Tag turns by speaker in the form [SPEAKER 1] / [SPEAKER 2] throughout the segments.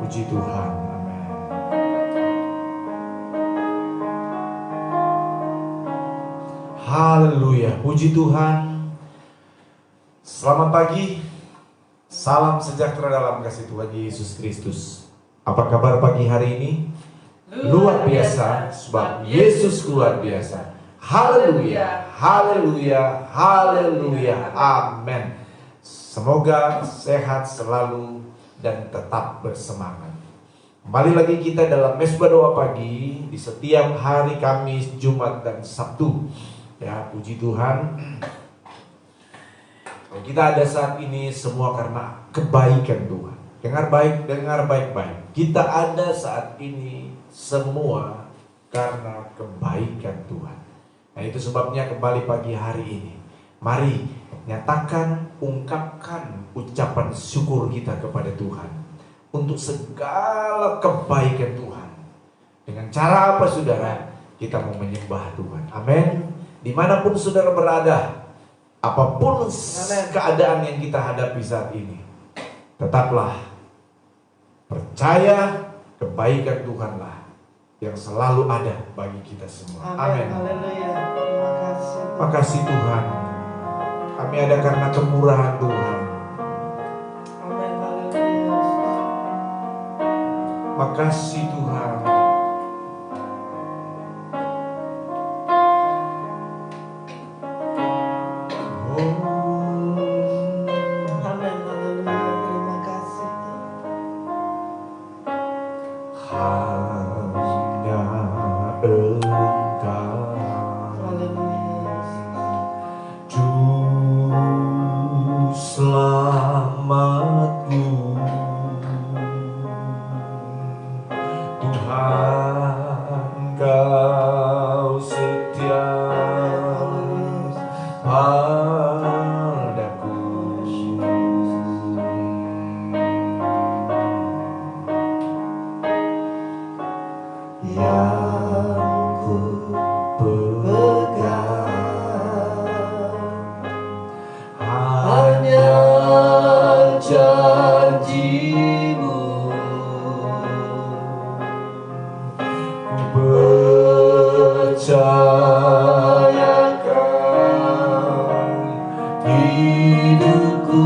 [SPEAKER 1] Puji Tuhan. Amin. Haleluya. Puji Tuhan. Selamat pagi. Salam sejahtera dalam kasih Tuhan Yesus Kristus. Apa kabar pagi hari ini? Luar biasa, sebab Yesus luar biasa. Haleluya, haleluya, haleluya, amin. Semoga sehat selalu dan tetap bersemangat. Kembali lagi kita dalam Mesbah Doa Pagi di setiap hari Kamis, Jumat, dan Sabtu. Ya, puji Tuhan. Kita ada saat ini semua karena kebaikan Tuhan. Dengar baik-baik. Kita ada saat ini semua karena kebaikan Tuhan. Nah, itu sebabnya kembali pagi hari ini, mari nyatakan, ungkapkan ucapan syukur kita kepada Tuhan untuk segala kebaikan Tuhan. Dengan cara apa saudara? Kita mau menyembah Tuhan. Amin. Dimanapun saudara berada, apapun keadaan yang kita hadapi saat ini, tetaplah percaya kebaikan Tuhanlah yang selalu ada bagi kita semua. Amin.
[SPEAKER 2] Haleluya. Terima kasih.
[SPEAKER 1] Makasih Tuhan. Kami ada karena kemurahan Tuhan.
[SPEAKER 2] Amin. Haleluya.
[SPEAKER 1] Makasih Tuhan.
[SPEAKER 2] Amin. Haleluya. Terima kasih.
[SPEAKER 1] Hanya Engkau,
[SPEAKER 2] Haleluya.
[SPEAKER 1] Juru selamatku, Tuhan Kau setia padaku. Yang ku pegang hanya janji-Mu, ku percayakan hidupku,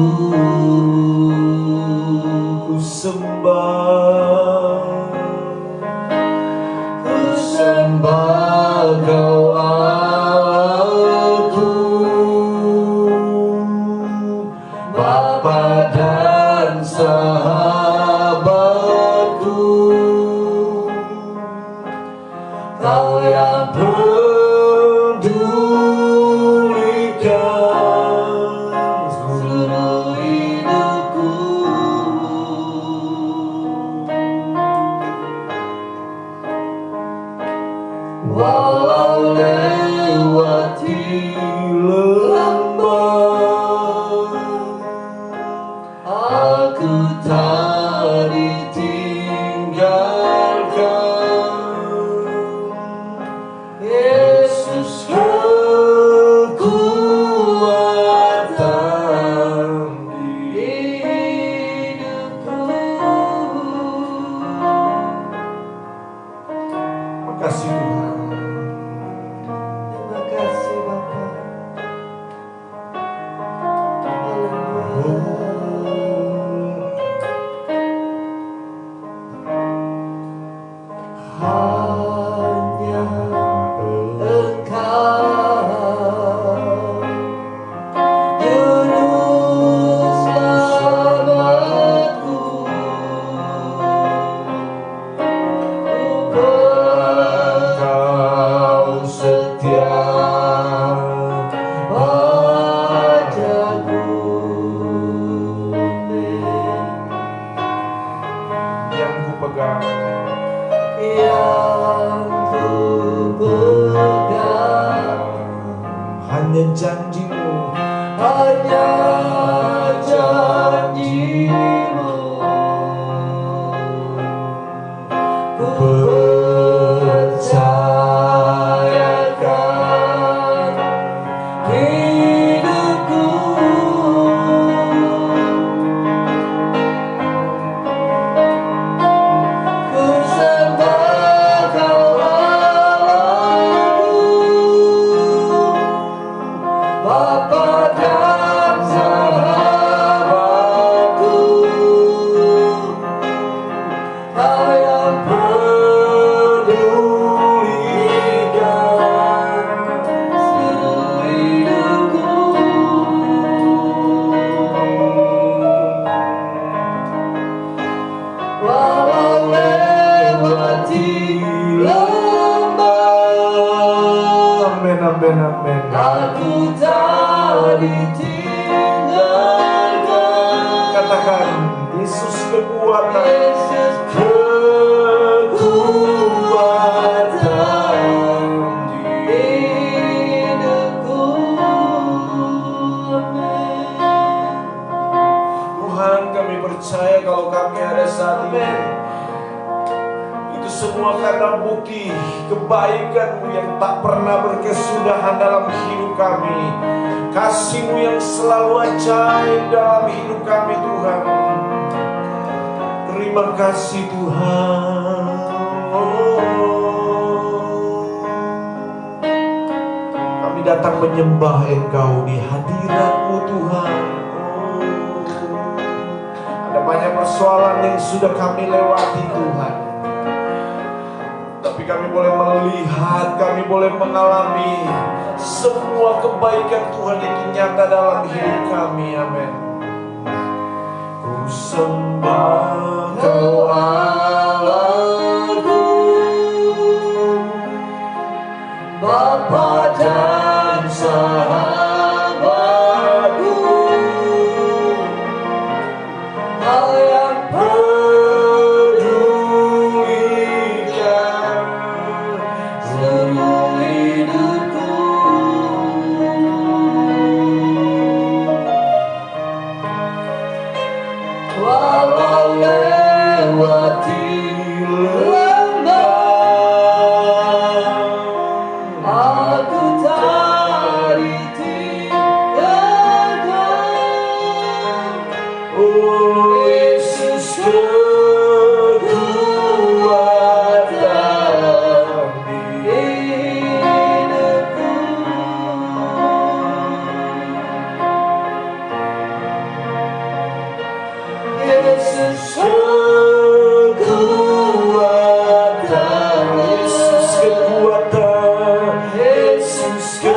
[SPEAKER 1] ku sembah Kau Allahku, Bapa dan sahabatku, Kau yang pedulikan seluruh hidupku. Walau lewati lembah, aku tak ditinggalkan. Yesus kekuatan di hidupku. Makasih Tuhan.
[SPEAKER 2] Terima kasih Bapa. Haleluya.
[SPEAKER 1] Hanya
[SPEAKER 2] Engkau, Juru selamatku,
[SPEAKER 1] Kau setia padaku. Yang ku pegang,
[SPEAKER 2] yang ku pegang
[SPEAKER 1] hanya janji-Mu,
[SPEAKER 2] hanya janji-Mu, ku percayakan hidupku. walau lewati lembah,
[SPEAKER 1] Amin, amin, amin.
[SPEAKER 2] aku tak ditinggalkan.
[SPEAKER 1] Katakan, Yesus kekuatan.
[SPEAKER 2] Yesus
[SPEAKER 1] Kekuatan
[SPEAKER 2] hidupku. Amin.
[SPEAKER 1] Tuhan, kami percaya kalau kami ada saat ini, itu semua karena bukti kebaikan-Mu yang tak pernah berkesudahan dalam hidup kami, kasih-Mu yang selalu ajaib dalam hidup kami, Tuhan. Terima kasih, Tuhan. Kami datang menyembah Engkau di hadirat-Mu, Tuhan. Ada banyak persoalan yang sudah kami lewati, Tuhan. Tapi kami boleh melihat, kami boleh mengalami semua kebaikan Tuhan itu nyata dalam hidup kami. Amin. Ku sembah Kau Allahku,
[SPEAKER 2] Bapa dan sahabatku, Kau yang
[SPEAKER 1] pedulikan
[SPEAKER 2] seluruh hidupku. Walau lewati lembah, aku tak ditinggalkan.
[SPEAKER 1] Oh Yesus, kekuatan di
[SPEAKER 2] Hidupku. Yesus
[SPEAKER 1] kekuatan, Yesus kekuatan, Yesus kekuatan,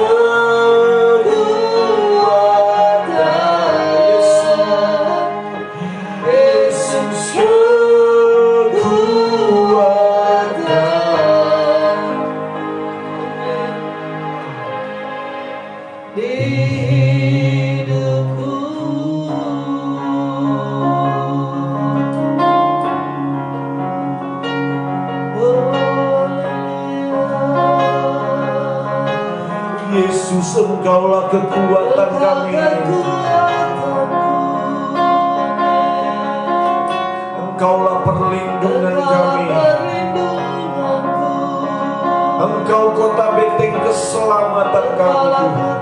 [SPEAKER 1] Yesus kekuatan.
[SPEAKER 2] di hidupku.
[SPEAKER 1] Yesus, Engkaulah kekuatan kami, Engkaulah perlindungan kami, Engkau kota benteng keselamatan kami, Tuhan.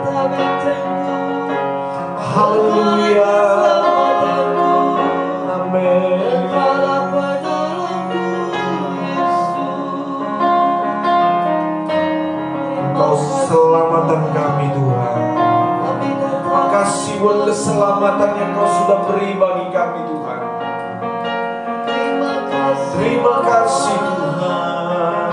[SPEAKER 1] Haleluya. Amin. Engkau selamatan kami, Tuhan. Makasih buat keselamatan yang Kau sudah beri bagi kami, Tuhan. Terima kasih, Tuhan.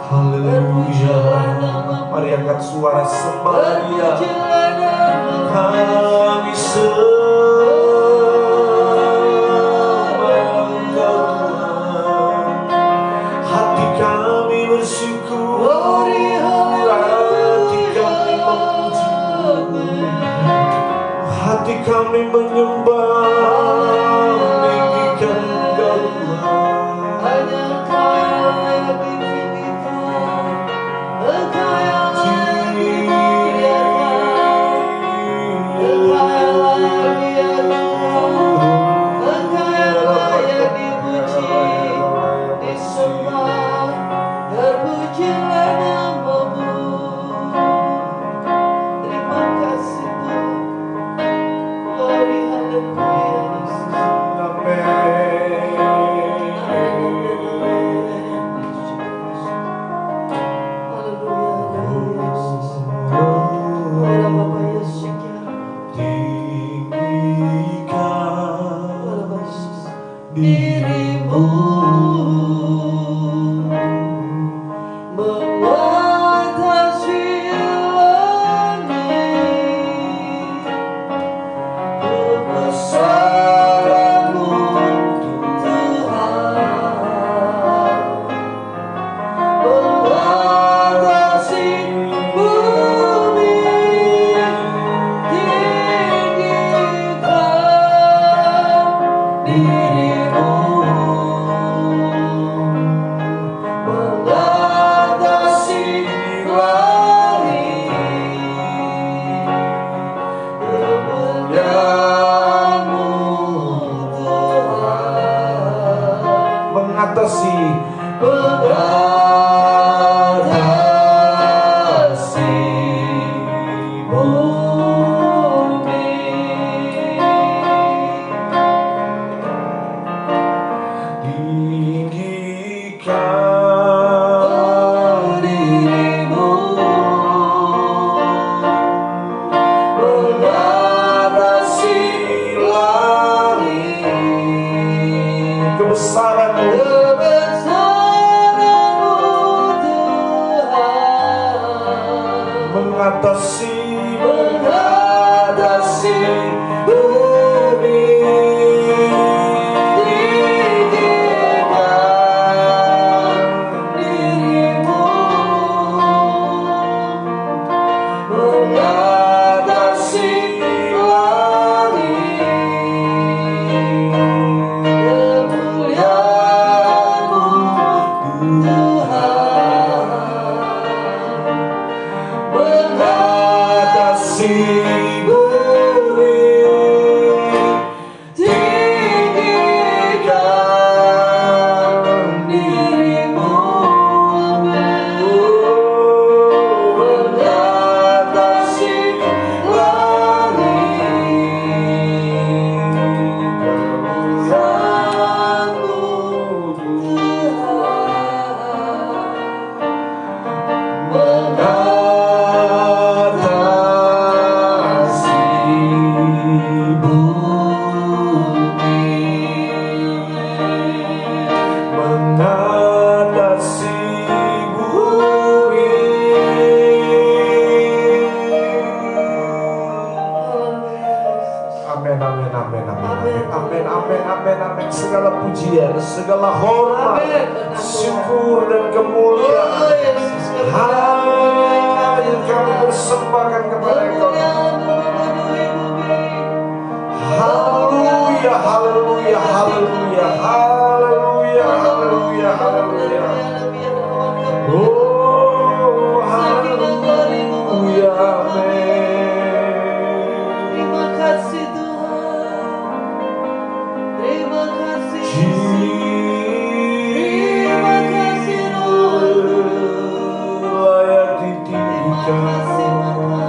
[SPEAKER 1] Haleluya. Mari angkat suara sembah Dia. Kami sembah Engkau, Tuhan. Hati kami bersyukur, hati kami memuji, hati kami menyembah, meninggikan Engkau, Tuhan.
[SPEAKER 2] Hanya Kau yang layak ditinggikan, Engkau yang layak dimuliakan, Engkau yang layak diagunkan, Engkau yang layak dipuji, disembah, terpujilah nama-Mu. Terima kasih Tuhan. Glory, haleluya. bumi.
[SPEAKER 1] Tinggikan
[SPEAKER 2] Dirimu
[SPEAKER 1] mengatasi langit, kebesaran-Mu,
[SPEAKER 2] kebesaran-Mu Tuhan,
[SPEAKER 1] mengatasi
[SPEAKER 2] bumi.
[SPEAKER 1] Segala pujian, segala hormat, syukur dan kemuliaan hanya kami persembahkan kepada Engkau. Haleluya, haleluya, haleluya, haleluya, haleluya, haleluya. Oh, haleluya, amin.
[SPEAKER 2] Terima kasih Tuhan. Terima kasih Yesus. Terima kasih Roh Kudus.
[SPEAKER 1] Layak
[SPEAKER 2] Terima kasih Bapa.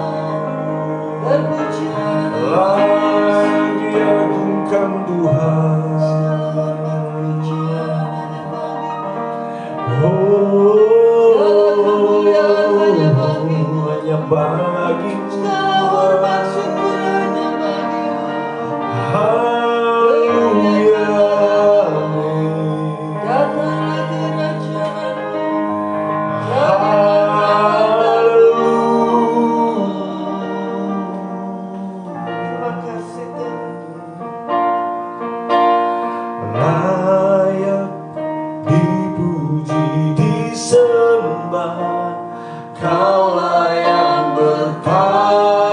[SPEAKER 2] Terpujilah
[SPEAKER 1] layak diagungkan Tuhan.
[SPEAKER 2] hanya bagimu.
[SPEAKER 1] Hanya bagimu.
[SPEAKER 2] Segala hormat syukur hanya bagimu.
[SPEAKER 1] Haleluya, amin.
[SPEAKER 2] Datanglah kerajaanmu. Terima kasih Tuhan.
[SPEAKER 1] Layak dipuji, disembah, Kaulah yang bertata.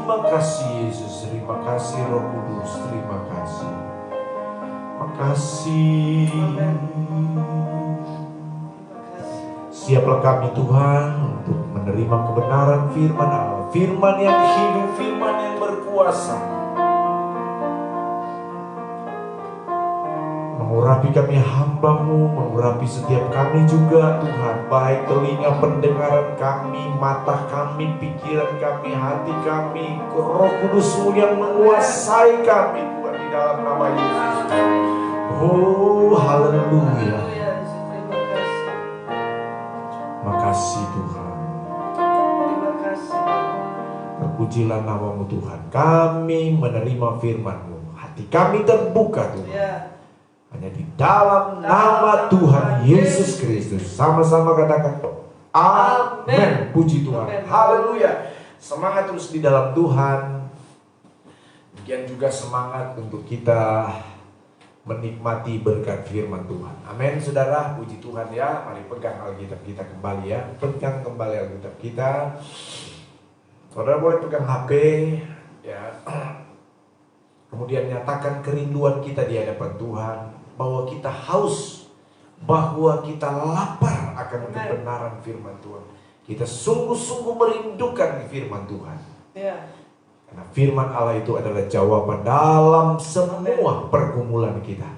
[SPEAKER 1] Terima kasih Yesus, terima kasih Roh Kudus, terima kasih. Makasih. Siaplah kami Tuhan untuk menerima kebenaran firman Allah, firman yang hidup, firman yang berkuasa, mengurapi kami hamba-Mu, mengurapi setiap kami juga Tuhan, baik telinga pendengaran kami, mata kami, pikiran kami, hati kami, Roh Kudus-Mu yang menguasai kami Tuhan, di dalam nama Yesus. Oh haleluya. Makasih Tuhan.
[SPEAKER 2] Terima kasih.
[SPEAKER 1] Terpujilah nama-Mu Tuhan. Kami menerima firman-Mu, hati kami terbuka Tuhan.
[SPEAKER 2] Ya.
[SPEAKER 1] Hanya di dalam nama Tuhan Yesus Kristus. Sama-sama katakan amin. Puji Tuhan.
[SPEAKER 2] Amen.
[SPEAKER 1] Haleluya. Semangat terus di dalam Tuhan. Demikian juga semangat untuk kita menikmati berkat firman Tuhan. Amin saudara, puji Tuhan ya. Mari pegang Alkitab kita kembali ya. Pegang kembali Alkitab kita. Saudara boleh pegang HP ya. Kemudian nyatakan kerinduan kita di hadapan Tuhan, bahwa kita haus, bahwa kita lapar akan kebenaran firman Tuhan. Kita sungguh-sungguh merindukan firman Tuhan.
[SPEAKER 2] Ya.
[SPEAKER 1] Karena firman Allah itu adalah jawaban dalam semua pergumulan kita.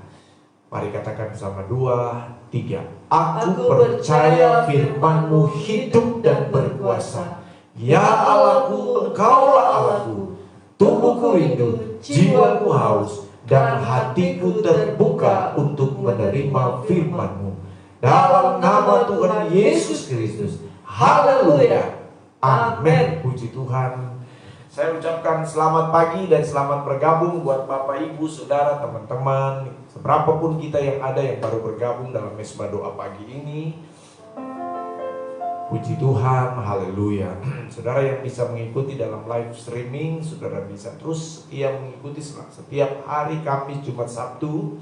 [SPEAKER 1] Mari katakan sama 2, 3. Aku percaya firman-Mu hidup dan berkuasa. Ya Allahku, Engkaulah Allahku. Tubuhku rindu, jiwaku haus, dan hatiku terbuka untuk menerima firman-Mu. Dalam nama Tuhan Yesus Kristus. Haleluya. Amin. Puji Tuhan. Saya ucapkan selamat pagi dan selamat bergabung buat Bapak, Ibu, Saudara, teman-teman, seberapapun kita yang ada yang baru bergabung dalam Mesbah Doa pagi ini. Puji Tuhan, haleluya. Saudara yang bisa mengikuti dalam live streaming, saudara bisa terus setia mengikuti setiap hari Kamis, Jumat, Sabtu.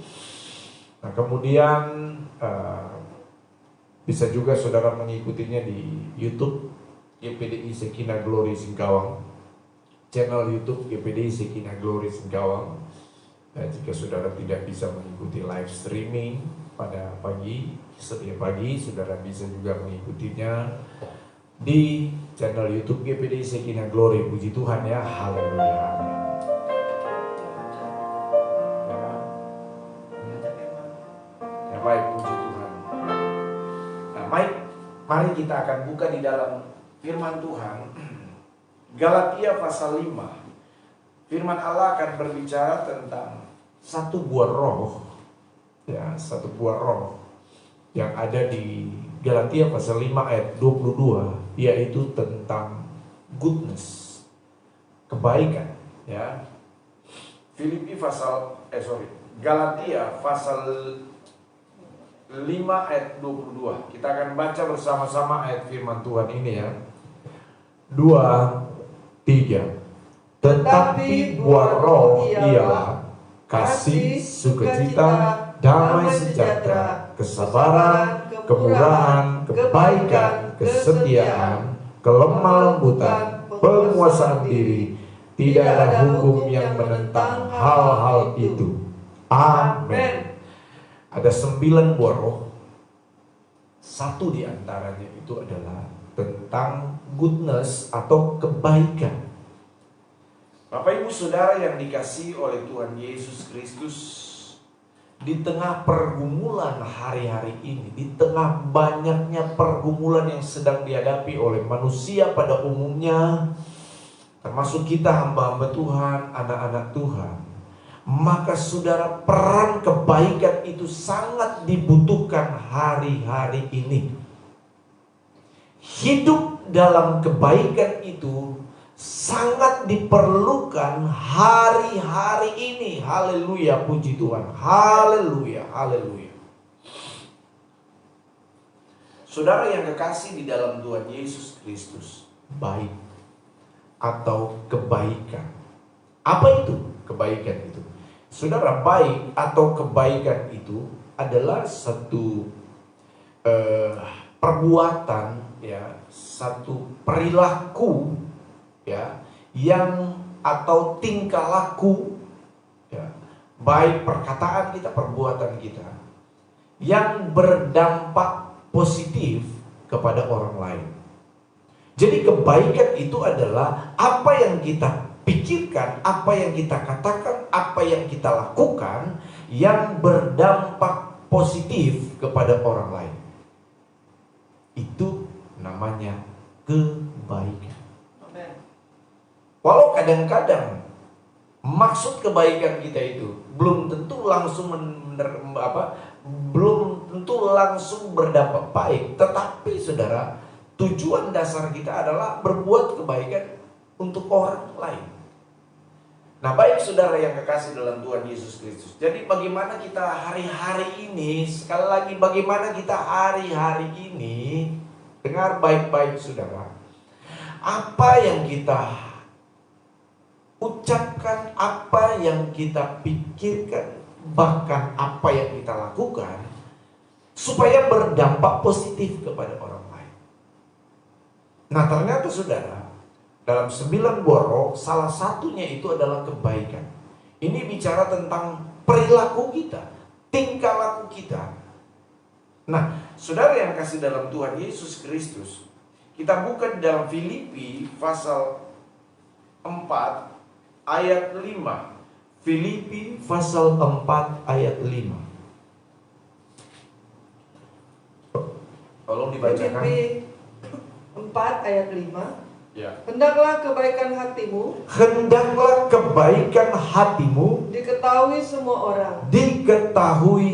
[SPEAKER 1] Nah kemudian bisa juga saudara mengikutinya di YouTube GPDI Shekinah Glory Singkawang, channel YouTube GPDI Shekinah Glory Singkawang. Dan jika saudara tidak bisa mengikuti live streaming pada setiap pagi, saudara bisa juga mengikutinya di channel YouTube GPDI Shekinah Glory. Puji Tuhan ya, haleluya. Ya baik, puji Tuhan. Nah baik, mari kita akan buka di dalam firman Tuhan. Galatia pasal 5. Firman Allah akan berbicara tentang satu buah roh, ya, satu buah roh yang ada di Galatia pasal 5 ayat 22, yaitu tentang goodness, kebaikan, ya. Galatia pasal 5 ayat 22. Kita akan baca bersama-sama ayat firman Tuhan ini ya. 2, 3. Tetapi buah roh ialah kasih, sukacita, damai sejahtera, kesabaran, kemurahan, kebaikan, kesetiaan, kelemah lembutan, penguasaan diri. Tidak ada hukum yang menentang hal-hal itu. Amin. Ada 9 buah roh. Satu di antaranya itu adalah tentang goodness atau kebaikan. Bapak Ibu Saudara yang dikasihi oleh Tuhan Yesus Kristus, di tengah pergumulan hari-hari ini, di tengah banyaknya pergumulan yang sedang dihadapi oleh manusia pada umumnya, termasuk kita hamba-hamba Tuhan, anak-anak Tuhan, maka saudara, peran kebaikan itu sangat dibutuhkan hari-hari ini. Hidup dalam kebaikan itu sangat diperlukan hari-hari ini. Haleluya, puji Tuhan. Haleluya, haleluya. Saudara yang kekasih di dalam Tuhan Yesus Kristus, baik atau kebaikan. Apa itu kebaikan itu? Saudara, baik atau kebaikan itu adalah satu perbuatan, ya, satu perilaku, ya, yang atau tingkah laku, ya, baik perkataan kita, perbuatan kita, yang berdampak positif kepada orang lain. Jadi kebaikan itu adalah apa yang kita pikirkan, apa yang kita katakan, apa yang kita lakukan yang berdampak positif kepada orang lain. Itu namanya kebaikan. Walau kadang-kadang maksud kebaikan kita itu belum tentu langsung belum tentu langsung berdampak baik, tetapi saudara, tujuan dasar kita adalah berbuat kebaikan untuk orang lain. Nah, baik saudara yang kekasih dalam Tuhan Yesus Kristus. Jadi bagaimana kita hari-hari ini, sekali lagi bagaimana kita hari-hari ini, dengar baik-baik saudara, apa yang kita ucapkan, apa yang kita pikirkan, bahkan apa yang kita lakukan, supaya berdampak positif kepada orang lain. Nah, ternyata saudara, dalam 9 buah roh, salah satunya itu adalah kebaikan. Ini bicara tentang perilaku kita, tingkah laku kita. Nah, saudara yang kasih dalam Tuhan Yesus Kristus, kita buka di dalam Filipi pasal 4 ayat 5. Filipi pasal 4 ayat 5. Tolong dibacakan.
[SPEAKER 2] Filipi 4 ayat 5.
[SPEAKER 1] Ya.
[SPEAKER 2] Hendaklah kebaikan hatimu diketahui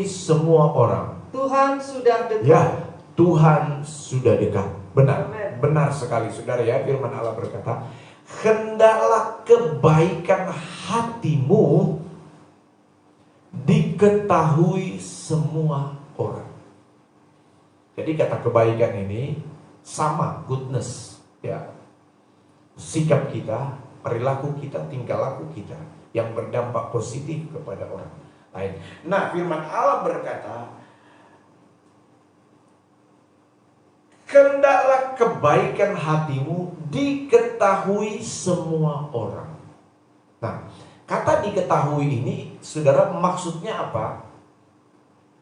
[SPEAKER 2] semua orang. Tuhan sudah dekat.
[SPEAKER 1] Ya, Tuhan sudah dekat. Benar.
[SPEAKER 2] Amen.
[SPEAKER 1] Benar sekali saudara ya, firman Allah berkata, hendaklah kebaikan hatimu diketahui semua orang. Jadi kata kebaikan ini sama goodness, ya. Sikap kita, perilaku kita, tingkah laku kita yang berdampak positif kepada orang lain. Nah, firman Allah berkata, hendaklah kebaikan hatimu diketahui semua orang. Nah, kata diketahui ini, saudara, maksudnya apa?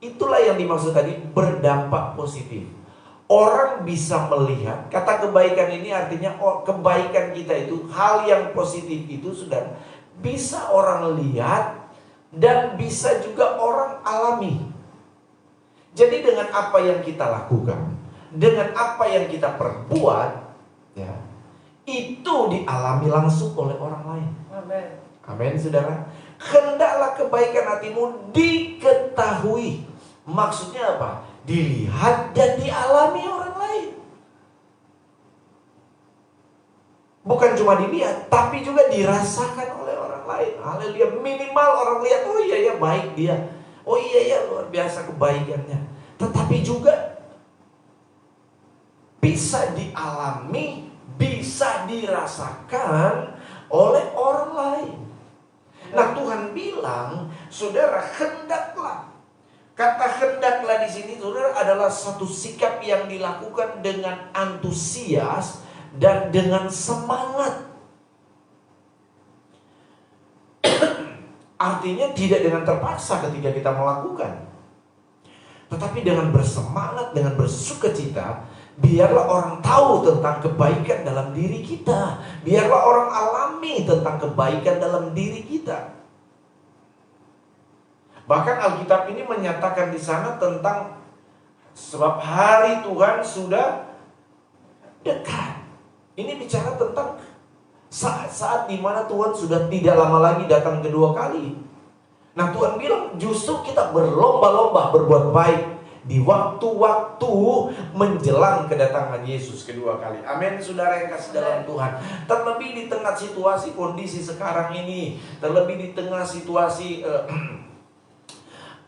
[SPEAKER 1] Itulah yang dimaksud tadi, berdampak positif. Orang bisa melihat, kata kebaikan ini artinya kebaikan kita itu, hal yang positif itu sudah bisa orang lihat dan bisa juga orang alami. Jadi dengan apa yang kita lakukan, dengan apa yang kita perbuat, ya, itu dialami langsung oleh orang lain.
[SPEAKER 2] Amin.
[SPEAKER 1] Amin, saudara. Hendaklah kebaikan hatimu diketahui. Maksudnya apa? Dilihat dan dialami orang lain. Bukan cuma dilihat, tapi juga dirasakan oleh orang lain. Haleluya. Minimal orang lihat, oh iya ya baik dia, oh iya ya luar biasa kebaikannya. Tetapi juga bisa dialami, bisa dirasakan oleh orang lain. Nah, Tuhan bilang, saudara, hendaklah. Kata hendaklah di sini, saudara, adalah satu sikap yang dilakukan dengan antusias dan dengan semangat. Artinya tidak dengan terpaksa ketika kita melakukan, tetapi dengan bersemangat, dengan bersukacita. Biarlah orang tahu tentang kebaikan dalam diri kita. Biarlah orang alami tentang kebaikan dalam diri kita. Bahkan Alkitab ini menyatakan di sana tentang sebab hari Tuhan sudah dekat. Ini bicara tentang saat-saat di mana Tuhan sudah tidak lama lagi datang kedua kali. Nah, Tuhan bilang justru kita berlomba-lomba berbuat baik di waktu-waktu menjelang kedatangan Yesus kedua kali. Amin, saudara yang kasih dalam Tuhan. Terlebih di tengah situasi kondisi sekarang ini, terlebih di tengah situasi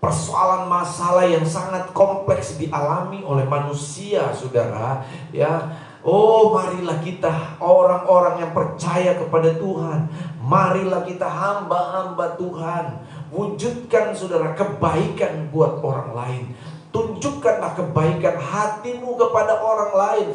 [SPEAKER 1] persoalan masalah yang sangat kompleks dialami oleh manusia, saudara, ya. Oh, marilah kita orang-orang yang percaya kepada Tuhan, marilah kita hamba-hamba Tuhan, wujudkan, saudara, kebaikan buat orang lain. Tunjukkanlah kebaikan hatimu kepada orang lain.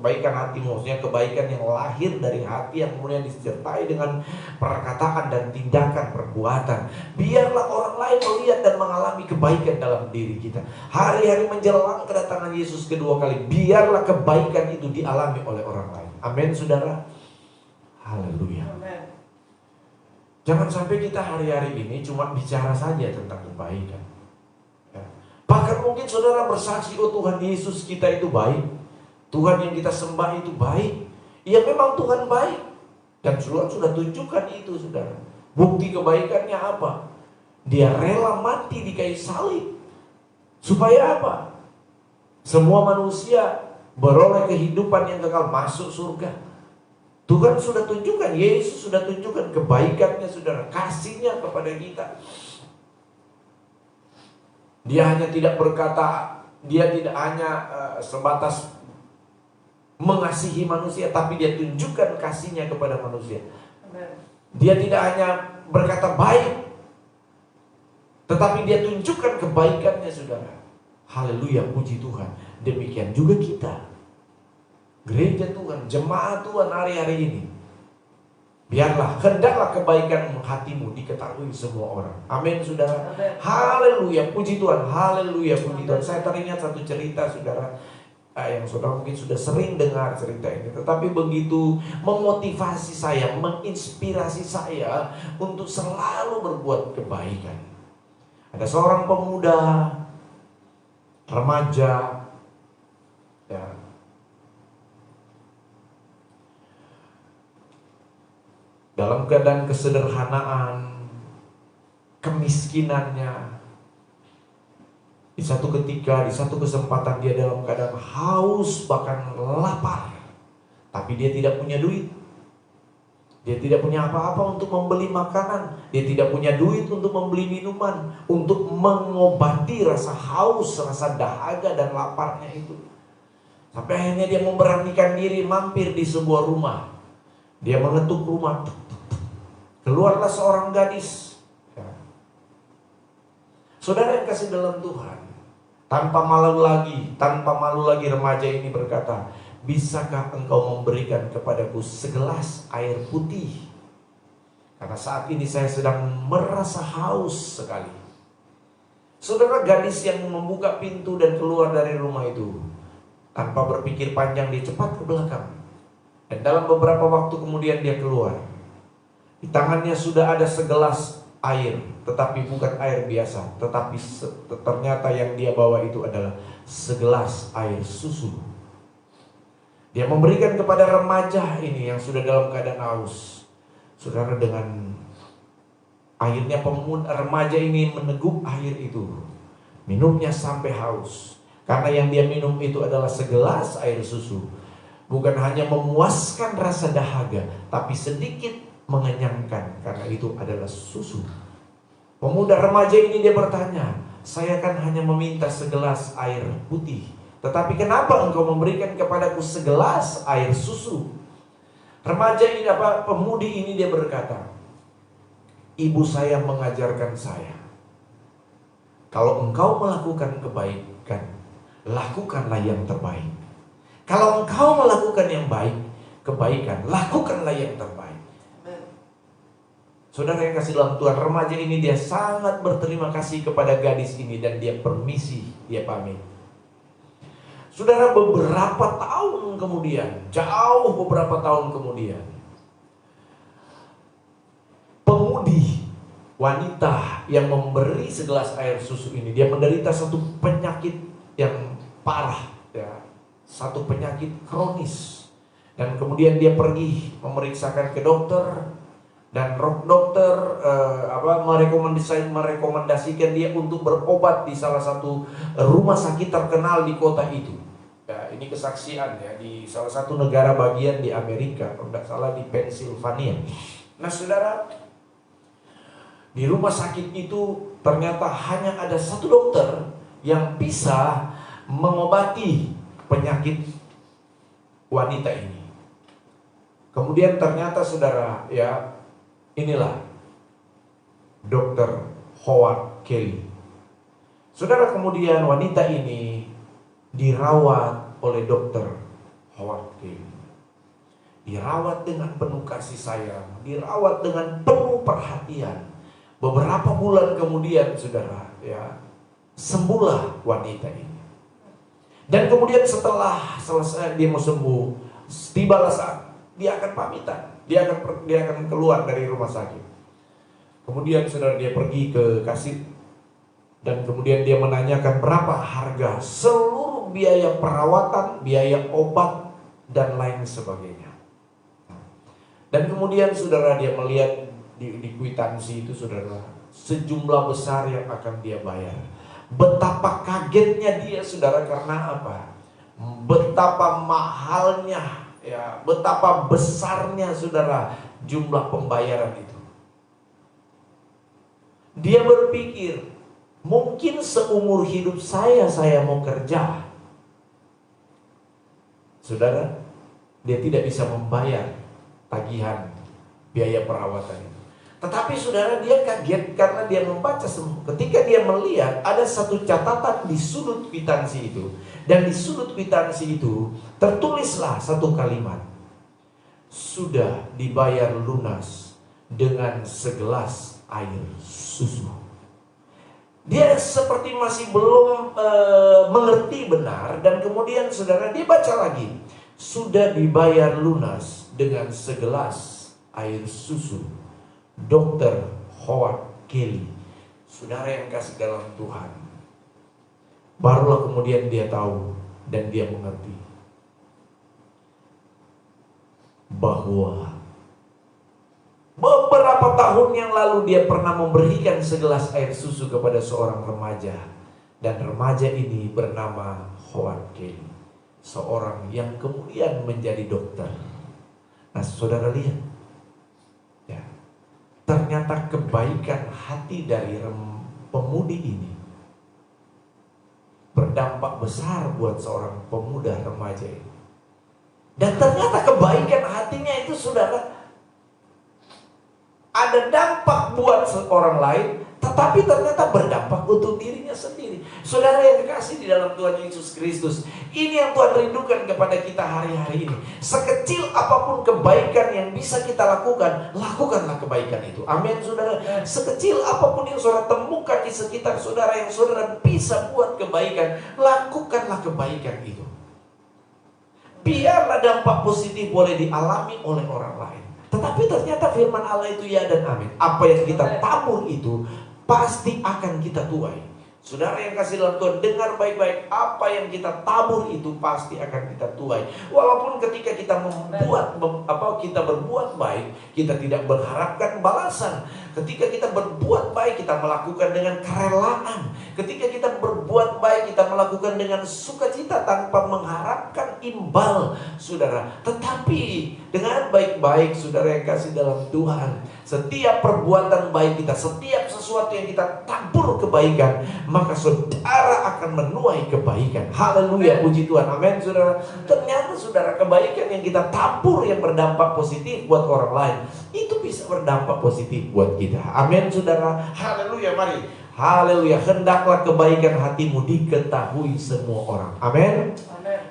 [SPEAKER 1] kebaikan hati maksudnya kebaikan yang lahir dari hati yang kemudian disertai dengan perkataan dan tindakan perbuatan. Biarlah orang lain melihat dan mengalami kebaikan dalam diri kita. Hari-hari menjelang kedatangan Yesus kedua kali, biarlah kebaikan itu dialami oleh orang lain. Amin, saudara. Haleluya. Jangan sampai kita hari-hari ini cuma bicara saja tentang kebaikan. Ya. Bahkan mungkin saudara bersaksi, oh Tuhan Yesus kita itu baik, Tuhan yang kita sembah itu baik. Ya memang Tuhan baik, dan sudah tunjukkan itu, saudara. Bukti kebaikannya apa? Dia rela mati di kayu salib. Supaya apa? Semua manusia beroleh kehidupan yang kekal, masuk surga. Tuhan sudah tunjukkan, Yesus sudah tunjukkan kebaikannya, saudara, kasihnya kepada kita. Dia hanya tidak berkata, dia tidak hanya sebatas mengasihi manusia, tapi dia tunjukkan kasihnya kepada manusia. Dia tidak hanya berkata baik, tetapi dia tunjukkan kebaikannya, saudara. Haleluya, puji Tuhan. Demikian juga kita, gereja Tuhan, jemaat Tuhan hari-hari ini. Biarlah, hendaklah kebaikan hatimu diketahui semua orang. Amin, saudara. Haleluya, puji Tuhan. Haleluya, puji Tuhan. Saya teringat satu cerita, saudara, yang saudara mungkin sudah sering dengar cerita ini, tetapi begitu memotivasi saya, menginspirasi saya untuk selalu berbuat kebaikan. Ada seorang pemuda, remaja, ya, dalam keadaan kesederhanaan, kemiskinannya. Di satu ketika, di satu kesempatan dia dalam keadaan haus, bahkan lapar. Tapi dia tidak punya duit. Dia tidak punya apa-apa untuk membeli makanan. Dia tidak punya duit untuk membeli minuman, untuk mengobati rasa haus, rasa dahaga dan laparnya itu. Sampai akhirnya dia memberanikan diri mampir di sebuah rumah. Dia mengetuk rumah. Keluarlah seorang gadis. Saudara yang kasih dalam Tuhan, tanpa malu lagi remaja ini berkata, bisakah engkau memberikan kepadaku segelas air putih? Karena saat ini saya sedang merasa haus sekali. Saudara, gadis yang membuka pintu dan keluar dari rumah itu, tanpa berpikir panjang dia cepat ke belakang. Dan dalam beberapa waktu kemudian dia keluar. Di tangannya sudah ada segelas air, tetapi bukan air biasa, tetapi ternyata yang dia bawa itu adalah segelas air susu. Dia memberikan kepada remaja ini yang sudah dalam keadaan haus. Saudara, dengan akhirnya remaja ini meneguk air itu, minumnya sampai haus. Karena yang dia minum itu adalah segelas air susu. Bukan hanya memuaskan rasa dahaga, tapi sedikit mengenyangkan, karena itu adalah susu. Pemuda remaja ini dia bertanya, saya kan hanya meminta segelas air putih, tetapi kenapa engkau memberikan kepadaku segelas air susu? Remaja ini, pemudi ini dia berkata, ibu saya mengajarkan saya, kalau engkau melakukan kebaikan, lakukanlah yang terbaik. Kalau engkau melakukan yang baik, kebaikan, lakukanlah yang terbaik. Saudara yang kasih dalam Tuhan, remaja ini dia sangat berterima kasih kepada gadis ini dan dia permisi, dia pamit. Saudara, beberapa tahun kemudian, jauh beberapa tahun kemudian, pemudi wanita yang memberi segelas air susu ini, dia menderita satu penyakit yang parah, ya, satu penyakit kronis. Dan kemudian dia pergi memeriksakan ke dokter. Dan dokter merekomendasikan dia untuk berobat di salah satu rumah sakit terkenal di kota itu. Ya, ini kesaksian ya, di salah satu negara bagian di Amerika, kalau tidak salah di Pennsylvania. Nah saudara, di rumah sakit itu ternyata hanya ada satu dokter yang bisa mengobati penyakit wanita ini. Kemudian ternyata saudara, ya, inilah Dr. Howard Kelly. Saudara, kemudian wanita ini dirawat oleh Dr. Howard Kelly. Dirawat dengan penuh kasih sayang, dirawat dengan penuh perhatian. Beberapa bulan kemudian, saudara, ya, sembuhlah wanita ini. Dan kemudian setelah selesai dia mau sembuh, tibalah saat dia akan pamitan, dia akan keluar dari rumah sakit. Kemudian saudara, dia pergi ke kasir dan kemudian dia menanyakan berapa harga seluruh biaya perawatan, biaya obat dan lain sebagainya. Dan kemudian saudara, dia melihat di kwitansi itu, saudara, sejumlah besar yang akan dia bayar. Betapa kagetnya dia, saudara, karena apa? Betapa mahalnya, ya, betapa besarnya, saudara, jumlah pembayaran itu. Dia berpikir, mungkin seumur hidup saya mau kerja. Saudara, dia tidak bisa membayar tagihan biaya perawatan itu. Tetapi saudara, dia kaget karena dia membaca ketika dia melihat ada satu catatan di sudut kwitansi itu. Dan di sudut kwitansi itu tertulislah satu kalimat, sudah dibayar lunas dengan segelas air susu. Dia seperti masih belum mengerti benar. Dan kemudian saudara, dia baca lagi, sudah dibayar lunas dengan segelas air susu. Dr. Howard Kelly. Saudara yang kasih dalam Tuhan, barulah kemudian dia tahu dan dia mengerti bahwa beberapa tahun yang lalu dia pernah memberikan segelas air susu kepada seorang remaja. Dan remaja ini bernama Howard Kelly, seorang yang kemudian menjadi dokter. Nah, saudara lihat, ya, ternyata kebaikan hati dari pemudi ini berdampak besar buat seorang pemuda remaja ini. Dan ternyata kebaikan hatinya itu, saudara, ada dampak buat seorang lain, tetapi ternyata berdampak untuk dirinya sendiri. Saudara yang dikasih di dalam Tuhan Yesus Kristus, ini yang Tuhan rindukan kepada kita hari-hari ini. Sekecil apapun kebaikan yang bisa kita lakukan, lakukanlah kebaikan itu. Amin, saudara. Sekecil apapun yang saudara temukan di sekitar saudara, yang saudara bisa buat kebaikan, lakukanlah kebaikan itu. Biarlah dampak positif boleh dialami oleh orang lain. Tetapi ternyata firman Allah itu ya dan amin. Apa yang kita tabur itu pasti akan kita tuai. Saudara yang kasih dalam Tuhan, dengar baik-baik, apa yang kita tabur itu pasti akan kita tuai. Walaupun ketika kita berbuat baik, kita tidak mengharapkan balasan. Ketika kita berbuat baik, kita melakukan dengan kerelaan. Ketika kita berbuat baik, kita melakukan dengan sukacita tanpa mengharapkan imbal, saudara. Tetapi dengan baik-baik, saudara yang kasih dalam Tuhan, setiap perbuatan baik kita, setiap sesuatu yang kita tabur kebaikan, maka saudara akan menuai kebaikan. Haleluya, puji Tuhan, amin, saudara. Ternyata saudara, kebaikan yang kita tabur yang berdampak positif buat orang lain, itu bisa berdampak positif buat kita. Amin, saudara. Haleluya, mari. Haleluya, hendaklah kebaikan hatimu diketahui semua orang. Amin.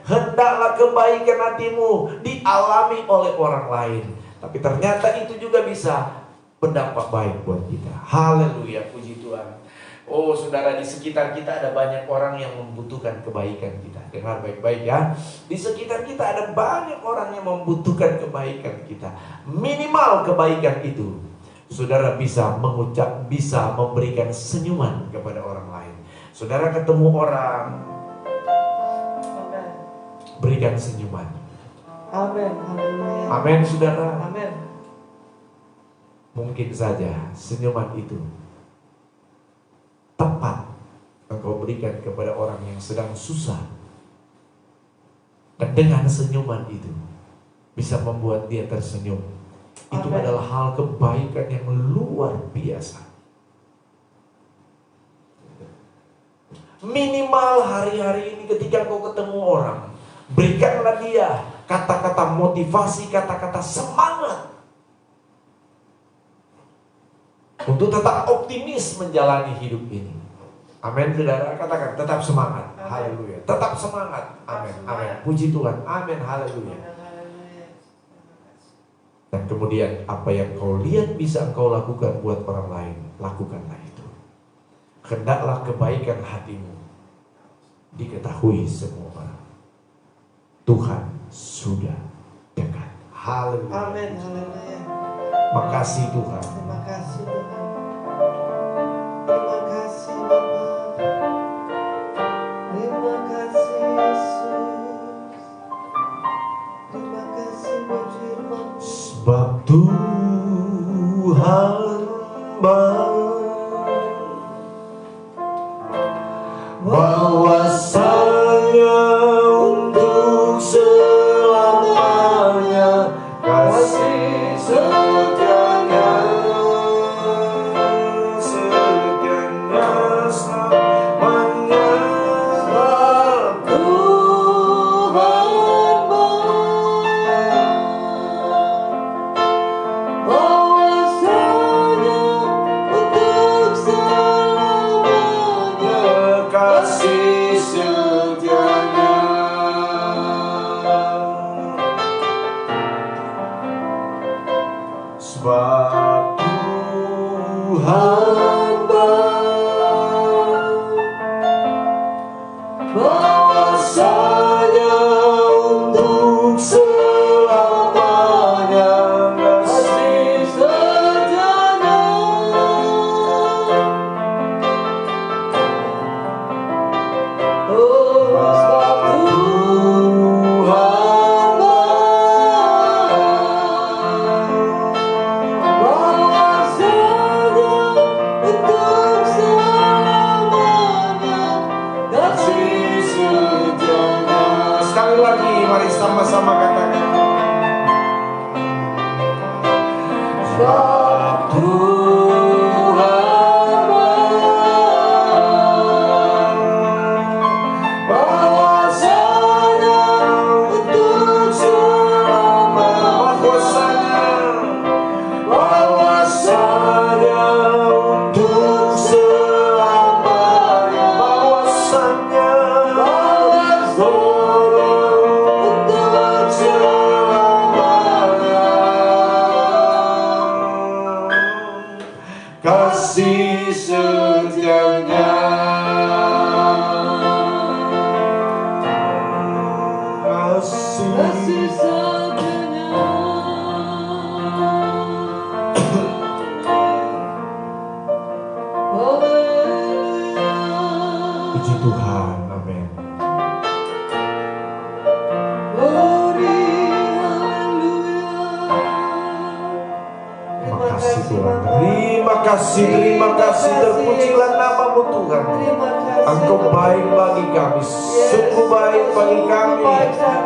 [SPEAKER 1] Hendaklah kebaikan hatimu dialami oleh orang lain. Tapi ternyata itu juga bisa berdampak baik buat kita. Haleluya, puji Tuhan. Oh saudara, di sekitar kita ada banyak orang yang membutuhkan kebaikan kita. Dengar baik-baik ya. Di sekitar kita ada banyak orang yang membutuhkan kebaikan kita. Minimal kebaikan itu, saudara bisa bisa memberikan senyuman kepada orang lain. Saudara ketemu orang, berikan senyuman.
[SPEAKER 2] Amin.
[SPEAKER 1] Amin, saudara.
[SPEAKER 2] Amin.
[SPEAKER 1] Mungkin saja senyuman itu tepat engkau berikan kepada orang yang sedang susah. Dan dengan senyuman itu bisa membuat dia tersenyum. Itu adalah hal kebaikan yang luar biasa. Minimal hari-hari ini ketika kau ketemu orang, berikanlah dia kata-kata motivasi, kata-kata semangat untuk tetap optimis menjalani hidup ini. Amin, saudara. Katakan tetap semangat. Haleluya. Tetap semangat. Amin. Amin. Puji Tuhan. Amin. Haleluya. Dan kemudian apa yang kau lihat bisa engkau lakukan buat orang lain, lakukanlah itu. Hendaklah kebaikan hatimu diketahui semua orang. Tuhan sudah dekat. Haleluya.
[SPEAKER 2] Amin. Haleluya.
[SPEAKER 1] Makasih Tuhan.
[SPEAKER 2] Terima kasih Tuhan. Terima kasih Bapa. Terima kasih Yesus. Terima kasih buat firman.
[SPEAKER 1] Sebab Tuhan bahwasanya untuk selamanya kasih setianya selamanya.
[SPEAKER 2] Tuhan bahwasanya untuk selamanya
[SPEAKER 1] Kasih setianya. Sebab Tuhan bahwasanya untuk selamanya kasih setianya.
[SPEAKER 2] Oh, sebab Tuhan bahwasanya untuk selamanya kasih setianya.
[SPEAKER 1] Sekali lagi mari sama-sama katakan. Sebab Tuhan bahwasanya untuk selamanya bahwasanya untuk selamanya bahwasanya untuk selamanya kasih setianya.
[SPEAKER 2] kasih setianya.
[SPEAKER 1] Puji Tuhan, amin.
[SPEAKER 2] Glory, haleluya.
[SPEAKER 1] Terima kasih Tuhan. Terima kasih. Terpujilah namamu Tuhan.
[SPEAKER 2] Terima kasih.
[SPEAKER 1] Engkau baik bagi kami, sungguh baik bagi kami,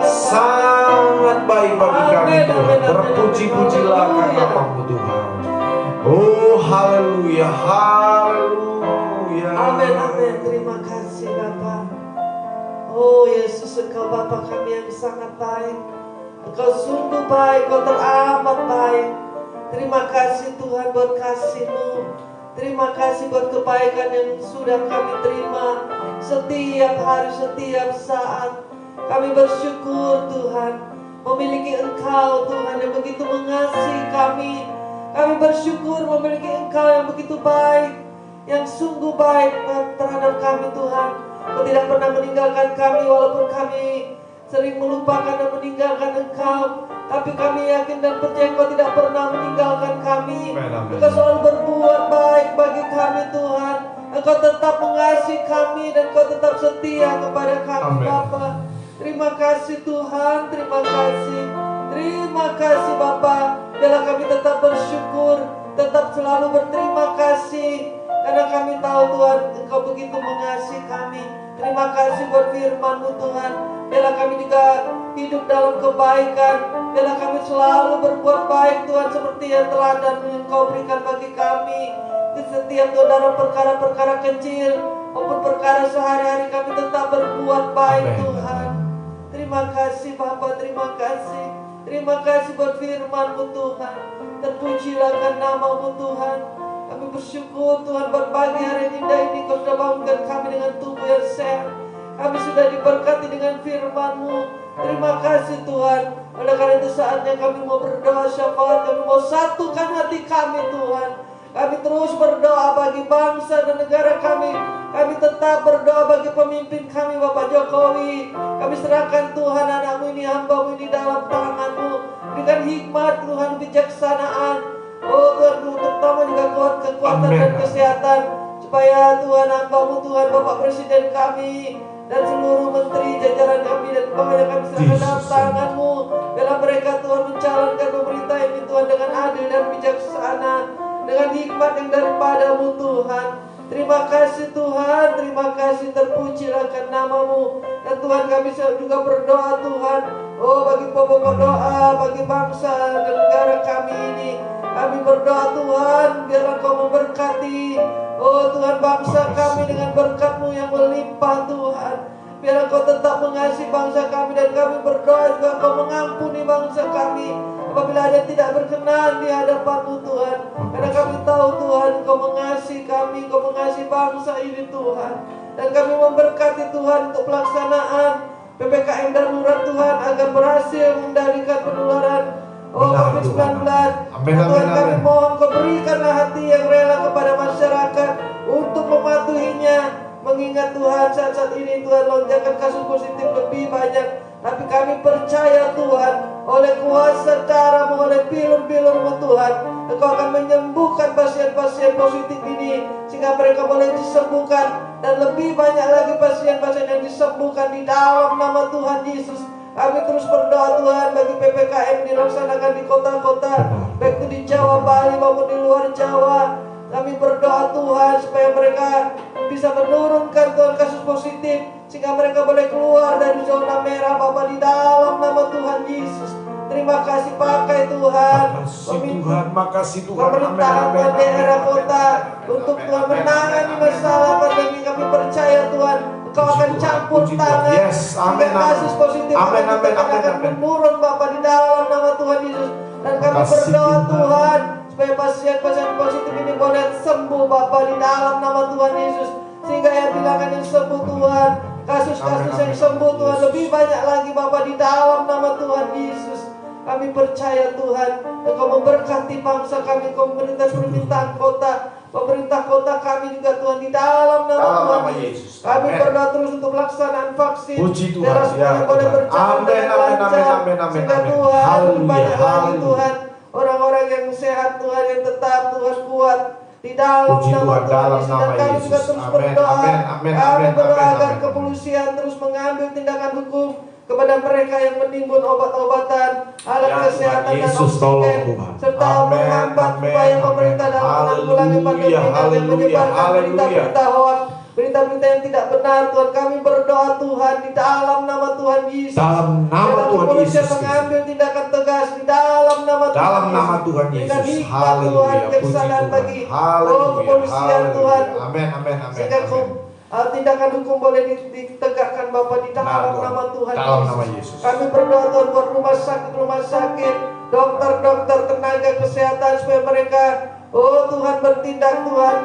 [SPEAKER 1] sangat baik bagi kami Tuhan. Terpuji-pujilah namamu Tuhan. Oh haleluya, haleluya.
[SPEAKER 2] Amin, amin. Terima kasih Bapa. Oh Yesus, Engkau Bapa kami yang sangat baik. Engkau sungguh baik, Engkau teramat baik. Terima kasih Tuhan buat kasih-Mu. Terima kasih buat kebaikan yang sudah kami terima setiap hari, setiap saat. Kami bersyukur Tuhan memiliki Engkau Tuhan yang begitu mengasihi kami. Kami bersyukur memiliki Engkau yang begitu baik, yang sungguh baik terhadap kami Tuhan. Kau tidak pernah meninggalkan kami walaupun kami sering melupakan dan meninggalkan Engkau. Tapi kami yakin dan percaya Engkau tidak pernah meninggalkan kami. Engkau selalu berbuat baik bagi kami Tuhan. Engkau tetap mengasihi kami dan Engkau tetap setia kepada kami Bapa. Terima kasih Tuhan, terima kasih. Terima kasih Bapa. Biarlah kami tetap bersyukur, tetap selalu berterima kasih. Karena kami tahu Tuhan Engkau begitu mengasihi kami. Terima kasih buat firman-Mu Tuhan. Biarlah kami juga hidup dalam kebaikan. Biarlah kami selalu berbuat baik Tuhan, seperti yang teladan yang Engkau berikan bagi kami. Di setiap dalam perkara-perkara kecil maupun perkara sehari-hari kami tetap berbuat baik Tuhan. Terima kasih Bapa, terima kasih. Terima kasih buat firman-Mu Tuhan. Terpujilah namamu Tuhan. Kami bersyukur Tuhan buat pagi hari yang indah ini Kau sudah bangunkan kami dengan tubuh yang sehat. Kami sudah diberkati dengan firman-Mu. Terima kasih Tuhan. Oleh karena itu saatnya kami mau berdoa syafaat. Kami mau satukan hati kami Tuhan. Kami terus berdoa bagi bangsa dan negara kami. Kami tetap berdoa bagi pemimpin kami Bapak Jokowi. Kami serahkan Tuhan anak-Mu ini, hamba-Mu ini dalam tangan-Mu. Berikan hikmat Tuhan, bijaksanaan. Oh Tuhan, terutama juga kekuatan dan kesehatan. Supaya Tuhan hamba-Mu Tuhan, Bapak Presiden kami dan seluruh menteri jajaran kami dan bangsa kami serahkan dalam tangan-Mu. Biarlah mereka Tuhan menjalankan pemerintah ini Tuhan dengan adil dan bijaksana, dengan hikmat yang daripada-Mu Tuhan. Terima kasih Tuhan, terima kasih, terpujilah kan nama-Mu. Dan Tuhan kami juga berdoa Tuhan, oh bagi pokok doa, bagi bangsa dan negara kami ini. Kami berdoa Tuhan, biarlah Kau memberkati, oh Tuhan, bangsa kami dengan berkat-Mu yang melimpah Tuhan. Biarlah Kau tetap mengasihi bangsa kami, dan kami berdoa juga Kau mengampuni bangsa kami apabila ada yang tidak berkenan di hadapan-Mu Tuhan. Karena kami tahu Tuhan Kau mengasihi kami, Kau mengasihi bangsa ini Tuhan. Dan kami memberkati Tuhan untuk pelaksanaan PPKM darurat Tuhan, agar berhasil mengendalikan penularan COVID-19. Tuhan kami mohon Kau berikanlah hati yang rela kepada masyarakat untuk mematuhinya. Mengingat Tuhan saat-saat ini Tuhan lonjakan kasus positif lebih banyak. Tapi kami percaya Tuhan, oleh kuasa cara-Mu, oleh bilur-bilur-Mu Tuhan, Engkau akan menyembuhkan pasien-pasien positif ini, sehingga mereka boleh disembuhkan. Dan lebih banyak lagi pasien-pasien yang disembuhkan di dalam nama Tuhan Yesus. Kami terus berdoa Tuhan bagi PPKM dilaksanakan di kota-kota, baik itu di Jawa, Bali maupun di luar Jawa. Kami berdoa Tuhan supaya mereka bisa menurunkan Tuhan kasus positif, sehingga mereka boleh keluar dari zona merah Bapa, di dalam nama Tuhan Yesus. Terima kasih pakai Tuhan,
[SPEAKER 1] makasih Tuhan,
[SPEAKER 2] pemerintahan daerah kota untuk Tuhan menangani masalah pandemi. Kami percaya Tuhan Engkau akan campur tangan, sehingga kasus positif akan menurun Bapa, di dalam nama Tuhan Yesus. Dan kami berdoa Tuhan supaya pasien-pasien positif ini boleh sembuh Bapa, di dalam nama Tuhan Yesus. Sehingga yang bilangan yang sembuh Tuhan, kasus-kasus yang sembuh Tuhan lebih banyak lagi Bapa, di dalam nama Tuhan Yesus. Kami percaya Tuhan Engkau memberkati bangsa kami, pemerintah kota kami juga Tuhan, di dalam nama Tuhan Yesus. Kami berdoa terus untuk pelaksanaan vaksin.
[SPEAKER 1] Puji Tuhan,
[SPEAKER 2] semuanya boleh berjalan dengan lancar. Sehingga Tuhan banyak lagi Tuhan orang-orang yang sehat Tuhan, yang tetap Tuhan kuat di dalam nama Tuhan Yesus. Dan kami juga terus berdoa, kami berdoa agar kepolisian terus mengambil tindakan hukum kepada mereka yang menimbun obat-obatan, alat kesehatan dan oksigen, serta menghambat upaya pemerintah dalam menanggulangi pandemi dan menyebarkan berita-berita hoax, berita-berita yang tidak benar. Tuhan, kami berdoa Tuhan di dalam nama Tuhan Yesus.
[SPEAKER 1] Dalam nama Tuhan Yesus,
[SPEAKER 2] mengambil tindakan tegas di dalam nama
[SPEAKER 1] Tuhan Yesus.
[SPEAKER 2] Dengan hikmat Tuhan, kebijaksanaan bagi kepolisian Tuhan.
[SPEAKER 1] Amin.
[SPEAKER 2] Sehingga tindakan hukum boleh ditegakkan Bapa, di dalam nama Tuhan Yesus. Kami berdoa Tuhan buat rumah sakit, dokter-dokter, tenaga kesehatan, supaya mereka Tuhan bertindak Tuhan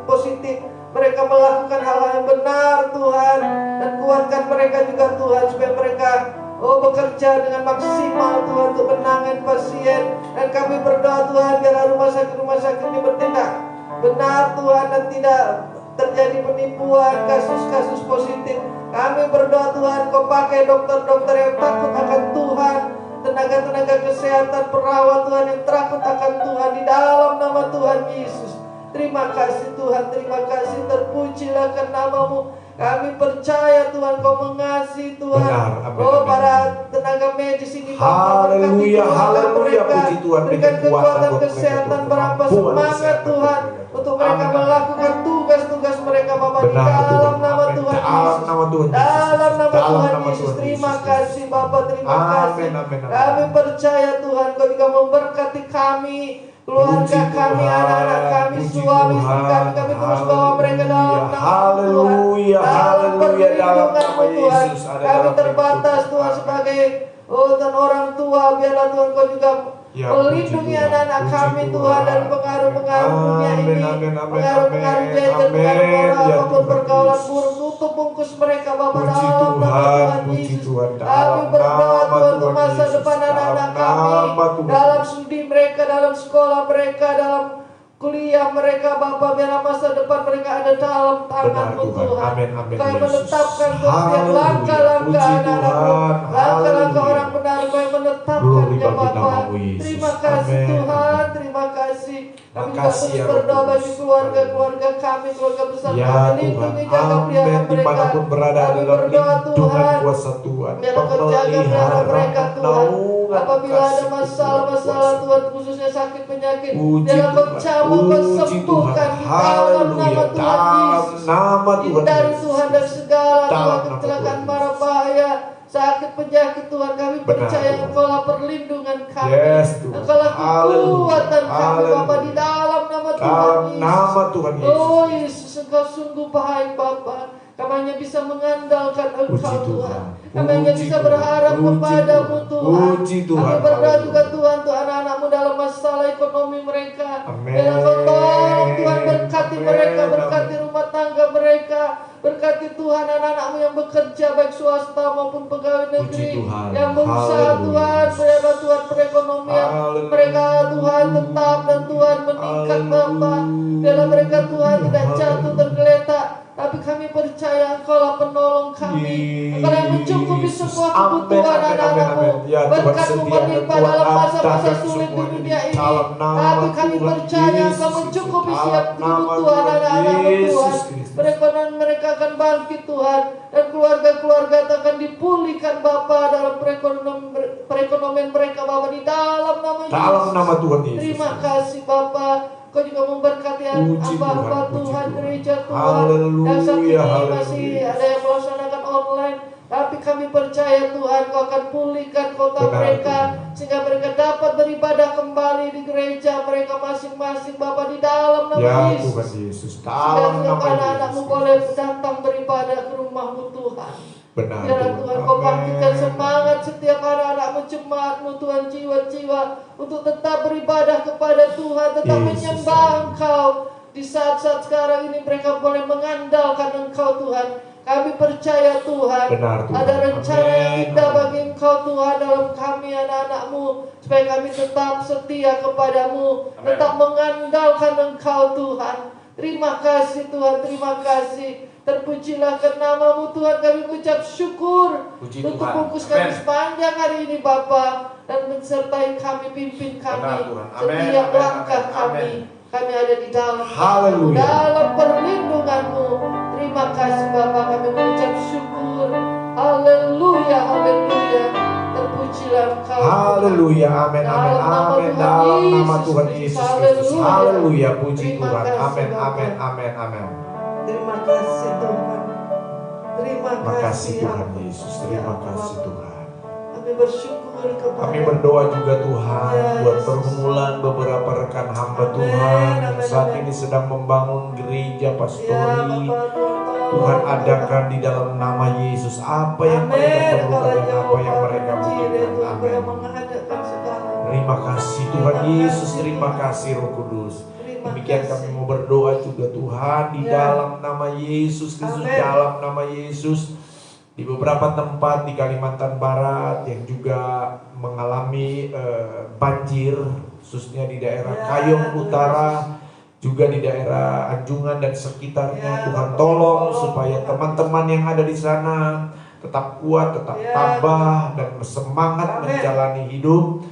[SPEAKER 2] positif. Mereka melakukan hal-hal yang benar Tuhan, dan kuatkan mereka juga Tuhan, supaya mereka bekerja dengan maksimal Tuhan untuk menangani pasien. Dan kami berdoa Tuhan, biarlah rumah sakit ini bertindak benar Tuhan, dan tidak terjadi penipuan, kasus-kasus positif. Kami berdoa Tuhan Kau pakai dokter-dokter yang takut akan Tuhan, tenaga-tenaga kesehatan, perawat Tuhan yang takut akan Tuhan, di dalam nama Tuhan Yesus. Terima kasih Tuhan, terima kasih, terpujilah kan nama-Mu. Kami percaya Tuhan Kau mengasihi Tuhan. Para tenaga medis ini,
[SPEAKER 1] haleluya,
[SPEAKER 2] puji Tuhan. Berikan kekuatan kesehatan, berapa semangat Tuhan untuk mereka melakukan tugas-tugas mereka Bapa, di dalam nama Tuhan Yesus. Dalam nama Tuhan Yesus. Terima kasih Bapa, terima kasih. Kami percaya Tuhan Kau juga memberkati kami, keluarga kami, anak-anak kami, suami istri kami. Kami terus bawa mereka dalam nama Tuhan, dalam perlindungan-Mu Tuhan. Kami terbatas Tuhan sebagai dan orang tua. Biarlah Tuhan Kau juga
[SPEAKER 1] Ya,
[SPEAKER 2] Melindungi
[SPEAKER 1] puji Tuhan,
[SPEAKER 2] anak-anak
[SPEAKER 1] puji
[SPEAKER 2] kami
[SPEAKER 1] Tuhan.
[SPEAKER 2] Tuhan dari pengaruh-pengaruh dunia
[SPEAKER 1] Amin,
[SPEAKER 2] ini,
[SPEAKER 1] amin, amin,
[SPEAKER 2] pengaruh-pengaruh
[SPEAKER 1] amin,
[SPEAKER 2] jahat,
[SPEAKER 1] amin.
[SPEAKER 2] pengaruh-pengaruh
[SPEAKER 1] Ya,
[SPEAKER 2] apapun
[SPEAKER 1] Tuhan
[SPEAKER 2] pergaulan
[SPEAKER 1] Yesus.
[SPEAKER 2] buruk, tutup bungkus mereka Bapa
[SPEAKER 1] Puji
[SPEAKER 2] dalam nama
[SPEAKER 1] Tuhan,
[SPEAKER 2] Tuhan
[SPEAKER 1] puji
[SPEAKER 2] Yesus.
[SPEAKER 1] Tuhan.
[SPEAKER 2] Kami
[SPEAKER 1] Dalam
[SPEAKER 2] berdoa
[SPEAKER 1] nama
[SPEAKER 2] Tuhan untuk
[SPEAKER 1] Tuhan
[SPEAKER 2] masa
[SPEAKER 1] Yesus.
[SPEAKER 2] depan
[SPEAKER 1] Dalam
[SPEAKER 2] anak-anak kami,
[SPEAKER 1] nama Tuhan
[SPEAKER 2] dalam
[SPEAKER 1] Yesus.
[SPEAKER 2] studi mereka, dalam sekolah mereka, dalam kuliah mereka Bapa, biar masa depan mereka ada dalam
[SPEAKER 1] Benar
[SPEAKER 2] tangan-Mu
[SPEAKER 1] Tuhan.
[SPEAKER 2] Tuhan.
[SPEAKER 1] Amin, amin
[SPEAKER 2] Kau yang
[SPEAKER 1] Yesus.
[SPEAKER 2] menetapkan Tuhan setiap
[SPEAKER 1] Haleluya.
[SPEAKER 2] langkah-langkah
[SPEAKER 1] Puji
[SPEAKER 2] anak-anak-Mu,
[SPEAKER 1] Tuhan.
[SPEAKER 2] langkah-langkah
[SPEAKER 1] Haleluya.
[SPEAKER 2] orang benar Kau yang
[SPEAKER 1] Glory
[SPEAKER 2] menetapkannya
[SPEAKER 1] bagi
[SPEAKER 2] Bapa.
[SPEAKER 1] namamu, Yesus.
[SPEAKER 2] Terima kasih
[SPEAKER 1] Amin,
[SPEAKER 2] Tuhan,
[SPEAKER 1] amin.
[SPEAKER 2] terima kasih. Kami juga
[SPEAKER 1] Makasih
[SPEAKER 2] terus
[SPEAKER 1] ya,
[SPEAKER 2] berdoa
[SPEAKER 1] Roh
[SPEAKER 2] bagi
[SPEAKER 1] Kudus.
[SPEAKER 2] keluarga-keluarga kami, keluarga besar
[SPEAKER 1] Ya
[SPEAKER 2] kami,
[SPEAKER 1] Tuhan,
[SPEAKER 2] lindungi jaga pelihara
[SPEAKER 1] amin.
[SPEAKER 2] mereka.
[SPEAKER 1] Dimanapun berada
[SPEAKER 2] Kami
[SPEAKER 1] dalam
[SPEAKER 2] berdoa
[SPEAKER 1] lindungan
[SPEAKER 2] Tuhan,
[SPEAKER 1] kuasa Tuhan,
[SPEAKER 2] biar Kau jaga pelihara mereka Tuhan.
[SPEAKER 1] naungan
[SPEAKER 2] Apabila ada
[SPEAKER 1] kasih
[SPEAKER 2] masalah-masalah
[SPEAKER 1] Tuhan,
[SPEAKER 2] Tuhan, khususnya sakit penyakit,
[SPEAKER 1] Puji
[SPEAKER 2] biar Kau
[SPEAKER 1] Tuhan,
[SPEAKER 2] cabut, Kau
[SPEAKER 1] puji
[SPEAKER 2] sembuhkan
[SPEAKER 1] Tuhan.
[SPEAKER 2] di dalam nama
[SPEAKER 1] Haleluya.
[SPEAKER 2] Tuhan
[SPEAKER 1] Dalam
[SPEAKER 2] Yesus.
[SPEAKER 1] nama Tuhan
[SPEAKER 2] Hindari
[SPEAKER 1] Yesus.
[SPEAKER 2] Tuhan dari segala
[SPEAKER 1] Dalam
[SPEAKER 2] Tuhan
[SPEAKER 1] nama
[SPEAKER 2] kecelakaan
[SPEAKER 1] Tuhan
[SPEAKER 2] mara
[SPEAKER 1] Yesus.
[SPEAKER 2] bahaya, sakit penyakit Tuhan. Kami
[SPEAKER 1] Benar,
[SPEAKER 2] percaya
[SPEAKER 1] Tuhan.
[SPEAKER 2] Engkau lah perlindungan kami.
[SPEAKER 1] Yes, Tuhan.
[SPEAKER 2] Engkau lah kekuatan kami
[SPEAKER 1] Haleluya.
[SPEAKER 2] Bapa di dalam nama Tuhan
[SPEAKER 1] Dalam
[SPEAKER 2] Yesus.
[SPEAKER 1] nama Tuhan Yesus.
[SPEAKER 2] Oh Yesus, Engkau sungguh baik Bapa. Kami hanya bisa mengandalkan Engkau
[SPEAKER 1] Puji
[SPEAKER 2] Tuhan.
[SPEAKER 1] Tuhan.
[SPEAKER 2] Kami hanya
[SPEAKER 1] Puji
[SPEAKER 2] bisa
[SPEAKER 1] Tuhan.
[SPEAKER 2] berharap
[SPEAKER 1] Puji
[SPEAKER 2] kepadamu
[SPEAKER 1] Tuhan.
[SPEAKER 2] Tuhan.
[SPEAKER 1] Puji Tuhan.
[SPEAKER 2] Kami berdoa
[SPEAKER 1] Haleluya.
[SPEAKER 2] juga Tuhan untuk anak-anak-Mu dalam masalah ekonomi mereka.
[SPEAKER 1] Amin.
[SPEAKER 2] Biar Engkau tolong Tuhan, berkati
[SPEAKER 1] Amin.
[SPEAKER 2] mereka, berkati
[SPEAKER 1] Amin.
[SPEAKER 2] rumah tangga mereka. Berkati Tuhan anak-anak-Mu yang bekerja baik swasta maupun pegawai negeri,
[SPEAKER 1] Tuhan.
[SPEAKER 2] yang berusaha
[SPEAKER 1] Haleluya.
[SPEAKER 2] Tuhan, biarlah Tuhan perekonomian
[SPEAKER 1] Haleluya.
[SPEAKER 2] mereka Tuhan tetap dan Tuhan meningkat Bapa. Biarlah mereka Tuhan tidak jatuh tergeletak, tapi kami percaya Engkau lah penolong kami. Engkau yang mencukupi
[SPEAKER 1] Yesus.
[SPEAKER 2] semua
[SPEAKER 1] Amin,
[SPEAKER 2] kebutuhan
[SPEAKER 1] amin,
[SPEAKER 2] anak-anak-Mu.
[SPEAKER 1] amin, amin. Ya, Tuhan
[SPEAKER 2] Berkat-Mu
[SPEAKER 1] sedia dan
[SPEAKER 2] melimpah
[SPEAKER 1] Tuhan
[SPEAKER 2] dalam masa-masa
[SPEAKER 1] adakan
[SPEAKER 2] sulit di
[SPEAKER 1] semuanya
[SPEAKER 2] dunia
[SPEAKER 1] di
[SPEAKER 2] ini.
[SPEAKER 1] dalam nama
[SPEAKER 2] Tapi kami
[SPEAKER 1] Tuhan
[SPEAKER 2] percaya
[SPEAKER 1] Yesus
[SPEAKER 2] Engkau mencukupi
[SPEAKER 1] Kristus.
[SPEAKER 2] setiap
[SPEAKER 1] Dalam nama
[SPEAKER 2] kebutuhan
[SPEAKER 1] Tuhan
[SPEAKER 2] anak-anak-Mu
[SPEAKER 1] Yesus
[SPEAKER 2] Tuhan.
[SPEAKER 1] Kristus.
[SPEAKER 2] Perekonomian mereka akan bangkit Tuhan, dan keluarga-keluarga akan dipulihkan Bapa dalam perekonomian mereka Bapa di dalam nama Yesus.
[SPEAKER 1] Dalam nama Tuhan Yesus.
[SPEAKER 2] Terima kasih Bapa. Kau juga memberkati
[SPEAKER 1] Puji
[SPEAKER 2] hamba-hamba
[SPEAKER 1] Tuhan, puji
[SPEAKER 2] Tuhan,
[SPEAKER 1] Tuhan.
[SPEAKER 2] gereja Tuhan
[SPEAKER 1] Haleluya,
[SPEAKER 2] yang saat ini
[SPEAKER 1] haleluya.
[SPEAKER 2] masih ada yang melaksanakan online. Tapi kami percaya Tuhan Kau akan pulihkan kota
[SPEAKER 1] Benar,
[SPEAKER 2] mereka,
[SPEAKER 1] Tuhan.
[SPEAKER 2] sehingga mereka dapat beribadah kembali di gereja mereka masing-masing Bapa di dalam nama
[SPEAKER 1] Ya
[SPEAKER 2] Yesus.
[SPEAKER 1] Tuhan Yesus.
[SPEAKER 2] Sehingga
[SPEAKER 1] Dalam nama
[SPEAKER 2] anak-anakmu
[SPEAKER 1] Yesus.
[SPEAKER 2] boleh datang beribadah ke rumahmu Tuhan.
[SPEAKER 1] Benar
[SPEAKER 2] Biarlah Tuhan Kau
[SPEAKER 1] Amin.
[SPEAKER 2] bangkitkan semangat setiap anak-anakmu, jemaatmu Tuhan, jiwa-jiwa untuk tetap beribadah kepada Tuhan, tetap
[SPEAKER 1] Yesus,
[SPEAKER 2] menyembah
[SPEAKER 1] amin.
[SPEAKER 2] Engkau. Di saat-saat sekarang ini mereka boleh mengandalkan Engkau Tuhan. Kami percaya Tuhan,
[SPEAKER 1] Benar, Tuhan.
[SPEAKER 2] ada rencana yang
[SPEAKER 1] Amin,
[SPEAKER 2] indah
[SPEAKER 1] amin.
[SPEAKER 2] bagi Engkau Tuhan dalam kami anak-anakmu, supaya kami tetap setia kepadamu,
[SPEAKER 1] Amin.
[SPEAKER 2] tetap mengandalkan Engkau Tuhan. Terima kasih Tuhan, terima kasih. Terpujilah ke nama-Mu Tuhan, kami ucap syukur
[SPEAKER 1] Puji
[SPEAKER 2] untuk
[SPEAKER 1] Tuhan.
[SPEAKER 2] bungkus kami
[SPEAKER 1] Amin.
[SPEAKER 2] sepanjang hari ini Bapa, dan mensertai kami, pimpin kami
[SPEAKER 1] Benar, Tuhan. Amin,
[SPEAKER 2] setiap
[SPEAKER 1] amin,
[SPEAKER 2] langkah
[SPEAKER 1] amin,
[SPEAKER 2] kami.
[SPEAKER 1] amin.
[SPEAKER 2] Kami ada di dalam
[SPEAKER 1] Haleluya.
[SPEAKER 2] dalam perlindungan-Mu. Terima kasih Bapa, kami mengucap syukur. Haleluya, haleluya. Terpujilah Engkau Tuhan.
[SPEAKER 1] Haleluya, amin, amin,
[SPEAKER 2] Dalam nama
[SPEAKER 1] amin.
[SPEAKER 2] Tuhan
[SPEAKER 1] Dalam nama
[SPEAKER 2] Yesus
[SPEAKER 1] Tuhan
[SPEAKER 2] Kristus.
[SPEAKER 1] Yesus Kristus.
[SPEAKER 2] Haleluya.
[SPEAKER 1] Haleluya, puji
[SPEAKER 2] Terima
[SPEAKER 1] Tuhan.
[SPEAKER 2] kasih,
[SPEAKER 1] Amin,
[SPEAKER 2] Bapa.
[SPEAKER 1] amin, amin, amin.
[SPEAKER 2] Terima kasih Tuhan. Terima
[SPEAKER 1] Terima kasih
[SPEAKER 2] kasih
[SPEAKER 1] Tuhan
[SPEAKER 2] Bapa.
[SPEAKER 1] Yesus.
[SPEAKER 2] Ya
[SPEAKER 1] Terima
[SPEAKER 2] Allah.
[SPEAKER 1] kasih Tuhan.
[SPEAKER 2] Kami bersyukur kepada
[SPEAKER 1] Kami berdoa juga Tuhan
[SPEAKER 2] Ya,
[SPEAKER 1] buat
[SPEAKER 2] Yesus.
[SPEAKER 1] pergumulan beberapa rekan hamba
[SPEAKER 2] Amin,
[SPEAKER 1] Tuhan yang
[SPEAKER 2] amin,
[SPEAKER 1] saat
[SPEAKER 2] amin.
[SPEAKER 1] ini sedang membangun gereja
[SPEAKER 2] Ya
[SPEAKER 1] pastori.
[SPEAKER 2] Bapa,
[SPEAKER 1] Tuhan adakan di dalam nama Yesus apa yang mereka perlukan dan apa yang mereka butuhkan. Amin. Terima kasih Tuhan Yesus, terima kasih Roh Kudus. Demikian kami mau berdoa juga Tuhan di
[SPEAKER 2] Ya.
[SPEAKER 1] dalam nama Yesus Kristus,
[SPEAKER 2] Amin.
[SPEAKER 1] dalam nama Yesus. Di beberapa tempat di Kalimantan Barat yang juga mengalami banjir, khususnya di daerah
[SPEAKER 2] Ya,
[SPEAKER 1] Kayong
[SPEAKER 2] Tuhan
[SPEAKER 1] Utara, juga di daerah Anjungan dan sekitarnya.
[SPEAKER 2] Ya,
[SPEAKER 1] Tuhan
[SPEAKER 2] Bapak,
[SPEAKER 1] tolong
[SPEAKER 2] tolong,
[SPEAKER 1] supaya
[SPEAKER 2] Tuhan.
[SPEAKER 1] teman-teman yang ada di sana tetap kuat, tetap
[SPEAKER 2] Ya,
[SPEAKER 1] tabah dan semangat
[SPEAKER 2] Amin.
[SPEAKER 1] menjalani hidup,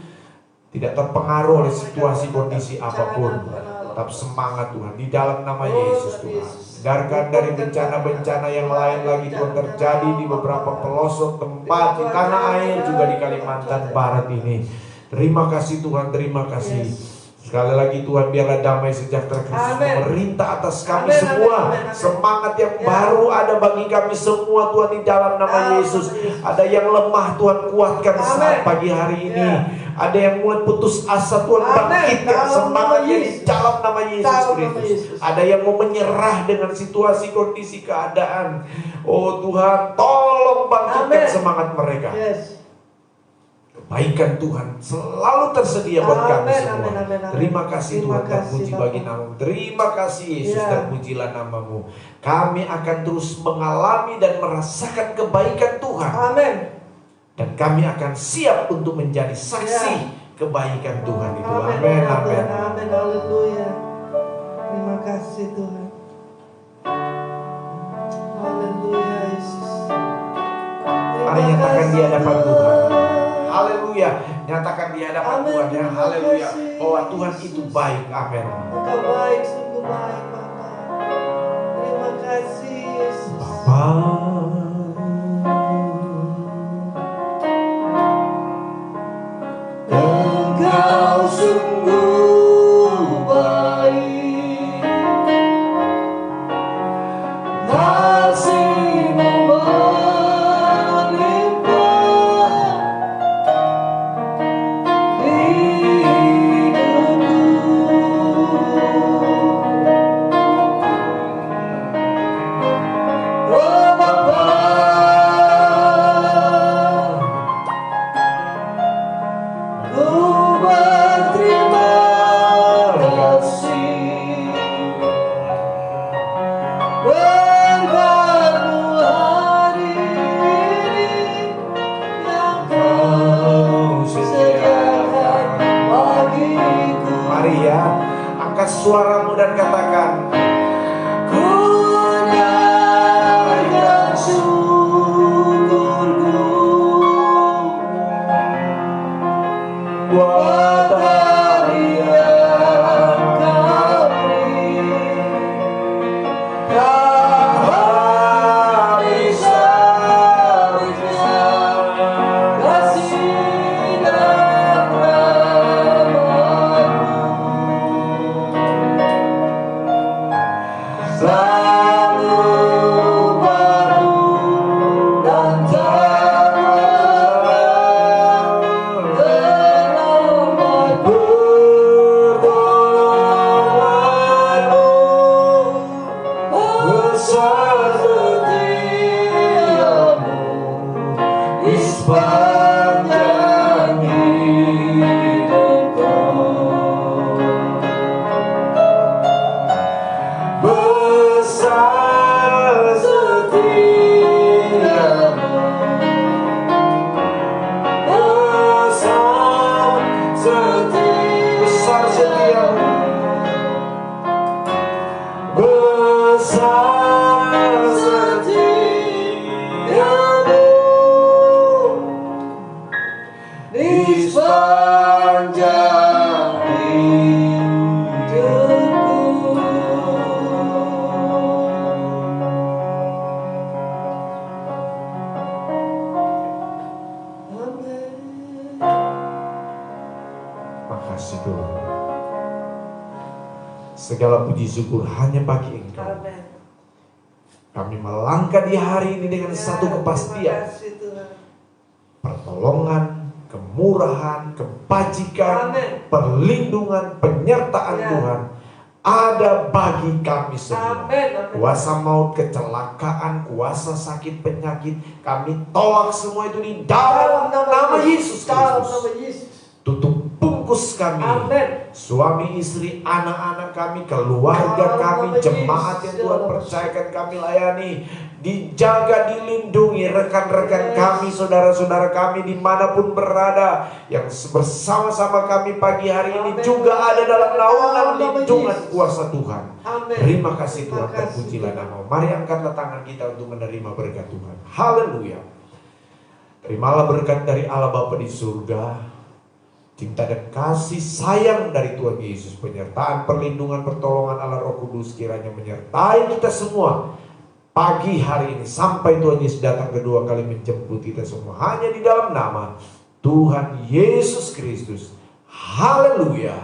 [SPEAKER 1] tidak terpengaruh oleh situasi kondisi
[SPEAKER 2] Jangan,
[SPEAKER 1] apapun.
[SPEAKER 2] Tuhan.
[SPEAKER 1] Tetap semangat Tuhan di dalam nama
[SPEAKER 2] Oh,
[SPEAKER 1] Yesus
[SPEAKER 2] Tuhan
[SPEAKER 1] Tuhan.
[SPEAKER 2] Yesus.
[SPEAKER 1] Hindarkan dari bencana-bencana yang lain lagi Tuhan terjadi di beberapa pelosok tempat di tanah air juga di Kalimantan Barat ini. Terima kasih Tuhan, terima kasih.
[SPEAKER 2] Yes.
[SPEAKER 1] Sekali lagi Tuhan, biarlah damai sejahtera Kristus
[SPEAKER 2] Amin.
[SPEAKER 1] memerintah atas kami
[SPEAKER 2] Amin,
[SPEAKER 1] semua.
[SPEAKER 2] amin, amin, amin.
[SPEAKER 1] Semangat yang
[SPEAKER 2] Ya.
[SPEAKER 1] baru ada bagi kami semua Tuhan di dalam nama
[SPEAKER 2] Dalam
[SPEAKER 1] Yesus.
[SPEAKER 2] nama Yesus.
[SPEAKER 1] Ada yang lemah Tuhan kuatkan saat
[SPEAKER 2] Amin.
[SPEAKER 1] pagi hari ini.
[SPEAKER 2] Ya.
[SPEAKER 1] Ada yang mulai putus asa Tuhan
[SPEAKER 2] Amin.
[SPEAKER 1] bangkitkan
[SPEAKER 2] Dalam
[SPEAKER 1] semangatnya
[SPEAKER 2] nama
[SPEAKER 1] di
[SPEAKER 2] Yesus.
[SPEAKER 1] dalam nama Yesus
[SPEAKER 2] Dalam nama
[SPEAKER 1] Kristus.
[SPEAKER 2] Yesus.
[SPEAKER 1] Ada yang mau menyerah dengan situasi kondisi keadaan. Oh Tuhan, tolong bangkitkan
[SPEAKER 2] Amin.
[SPEAKER 1] semangat mereka.
[SPEAKER 2] Yes.
[SPEAKER 1] kebaikan Tuhan selalu tersedia buat kami
[SPEAKER 2] Amin,
[SPEAKER 1] semua.
[SPEAKER 2] amin, amin, amin.
[SPEAKER 1] Terima kasih
[SPEAKER 2] Terima
[SPEAKER 1] Tuhan,
[SPEAKER 2] kasih,
[SPEAKER 1] terpuji
[SPEAKER 2] Bapa.
[SPEAKER 1] bagi namamu. Terima kasih Yesus,
[SPEAKER 2] Ya.
[SPEAKER 1] terpujilah namamu. Kami akan terus mengalami dan merasakan kebaikan Tuhan.
[SPEAKER 2] Amin.
[SPEAKER 1] Dan kami akan siap untuk menjadi saksi kebaikan Tuhan itu.
[SPEAKER 2] Amin,
[SPEAKER 1] Amin,
[SPEAKER 2] amin,
[SPEAKER 1] amin.
[SPEAKER 2] amin, haleluya. Terima kasih Tuhan. Haleluya Yesus.
[SPEAKER 1] Mari nyatakan di hadapan Tuhan. Haleluya. Nyatakan di hadapan
[SPEAKER 2] Amin,
[SPEAKER 1] Tuhan ya.
[SPEAKER 2] terima
[SPEAKER 1] Haleluya.
[SPEAKER 2] kasih,
[SPEAKER 1] Bahwa Tuhan
[SPEAKER 2] Yesus.
[SPEAKER 1] itu baik. Amin.
[SPEAKER 2] Engkau baik, sungguh baik Bapa. Terima kasih Yesus. Engkau sungguh baik, kasih-Mu melimpah di hidupku. Oh Bapa, ku berterima kasih berkat-Mu hari ini yang Kau sediakan bagiku.
[SPEAKER 1] Mari ya, angkat suaramu dan katakan,
[SPEAKER 2] Ku naikkan syukurku buat hari yang Kau beri, hari seharusnya kasih dan rahmat-Mu selalu baru dan terang dalam pertolongan-Mu besar setiamu di sepanjang hidupku. Besar setiamu, besar setiamu, besar setiamu di sepanjang hidupku. Amin.
[SPEAKER 1] makasih Tuhan. Segala puji syukur hanya bagi Engkau.
[SPEAKER 2] Amin.
[SPEAKER 1] Kami melangkah di hari ini dengan satu
[SPEAKER 2] Terima
[SPEAKER 1] kepastian.
[SPEAKER 2] kasih Tuhan.
[SPEAKER 1] Pertolongan, kemurahan, kebajikan,
[SPEAKER 2] Amin.
[SPEAKER 1] perlindungan, penyertaan
[SPEAKER 2] Ya.
[SPEAKER 1] Tuhan ada bagi kami semua.
[SPEAKER 2] Amin. Amin.
[SPEAKER 1] Kuasa maut, kecelakaan, kuasa sakit, penyakit, kami tolak semua itu di dalam nama Yesus
[SPEAKER 2] Dalam
[SPEAKER 1] Kristus.
[SPEAKER 2] nama Yesus.
[SPEAKER 1] Tutup bungkus kami,
[SPEAKER 2] Amin.
[SPEAKER 1] suami, istri, anak-anak kami, keluarga kami, jemaat yang Tuhan percayakan kami layani, dijaga, dilindungi rekan-rekan kami, saudara-saudara kami dimanapun berada, yang bersama-sama kami pagi hari ini
[SPEAKER 2] Amin.
[SPEAKER 1] juga ada dalam naungan
[SPEAKER 2] Dalam nama
[SPEAKER 1] lindungan
[SPEAKER 2] Yesus.
[SPEAKER 1] kuasa Tuhan.
[SPEAKER 2] Amin.
[SPEAKER 1] Terima kasih
[SPEAKER 2] Terima
[SPEAKER 1] Tuhan,
[SPEAKER 2] kasih,
[SPEAKER 1] terpujilah
[SPEAKER 2] Tuhan.
[SPEAKER 1] nama. Mari angkatlah tangan kita untuk menerima berkat Tuhan. Haleluya. Terimalah berkat dari Allah Bapa di surga, cinta dan kasih sayang dari Tuhan Yesus, penyertaan, perlindungan, pertolongan Allah Roh Kudus kiranya menyertai kita semua pagi hari ini sampai Tuhan Yesus datang kedua kali menjemput kita semua, hanya di dalam nama Tuhan Yesus Kristus. Haleluya.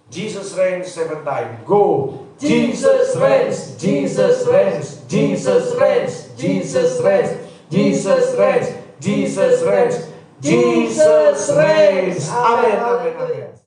[SPEAKER 1] Jesus reigns 7 times. Go. Jesus reigns. Jesus reigns. Jesus reigns. Jesus reigns. Jesus reigns. Jesus reigns. Jesus reigns. Amin. Amin. Amin.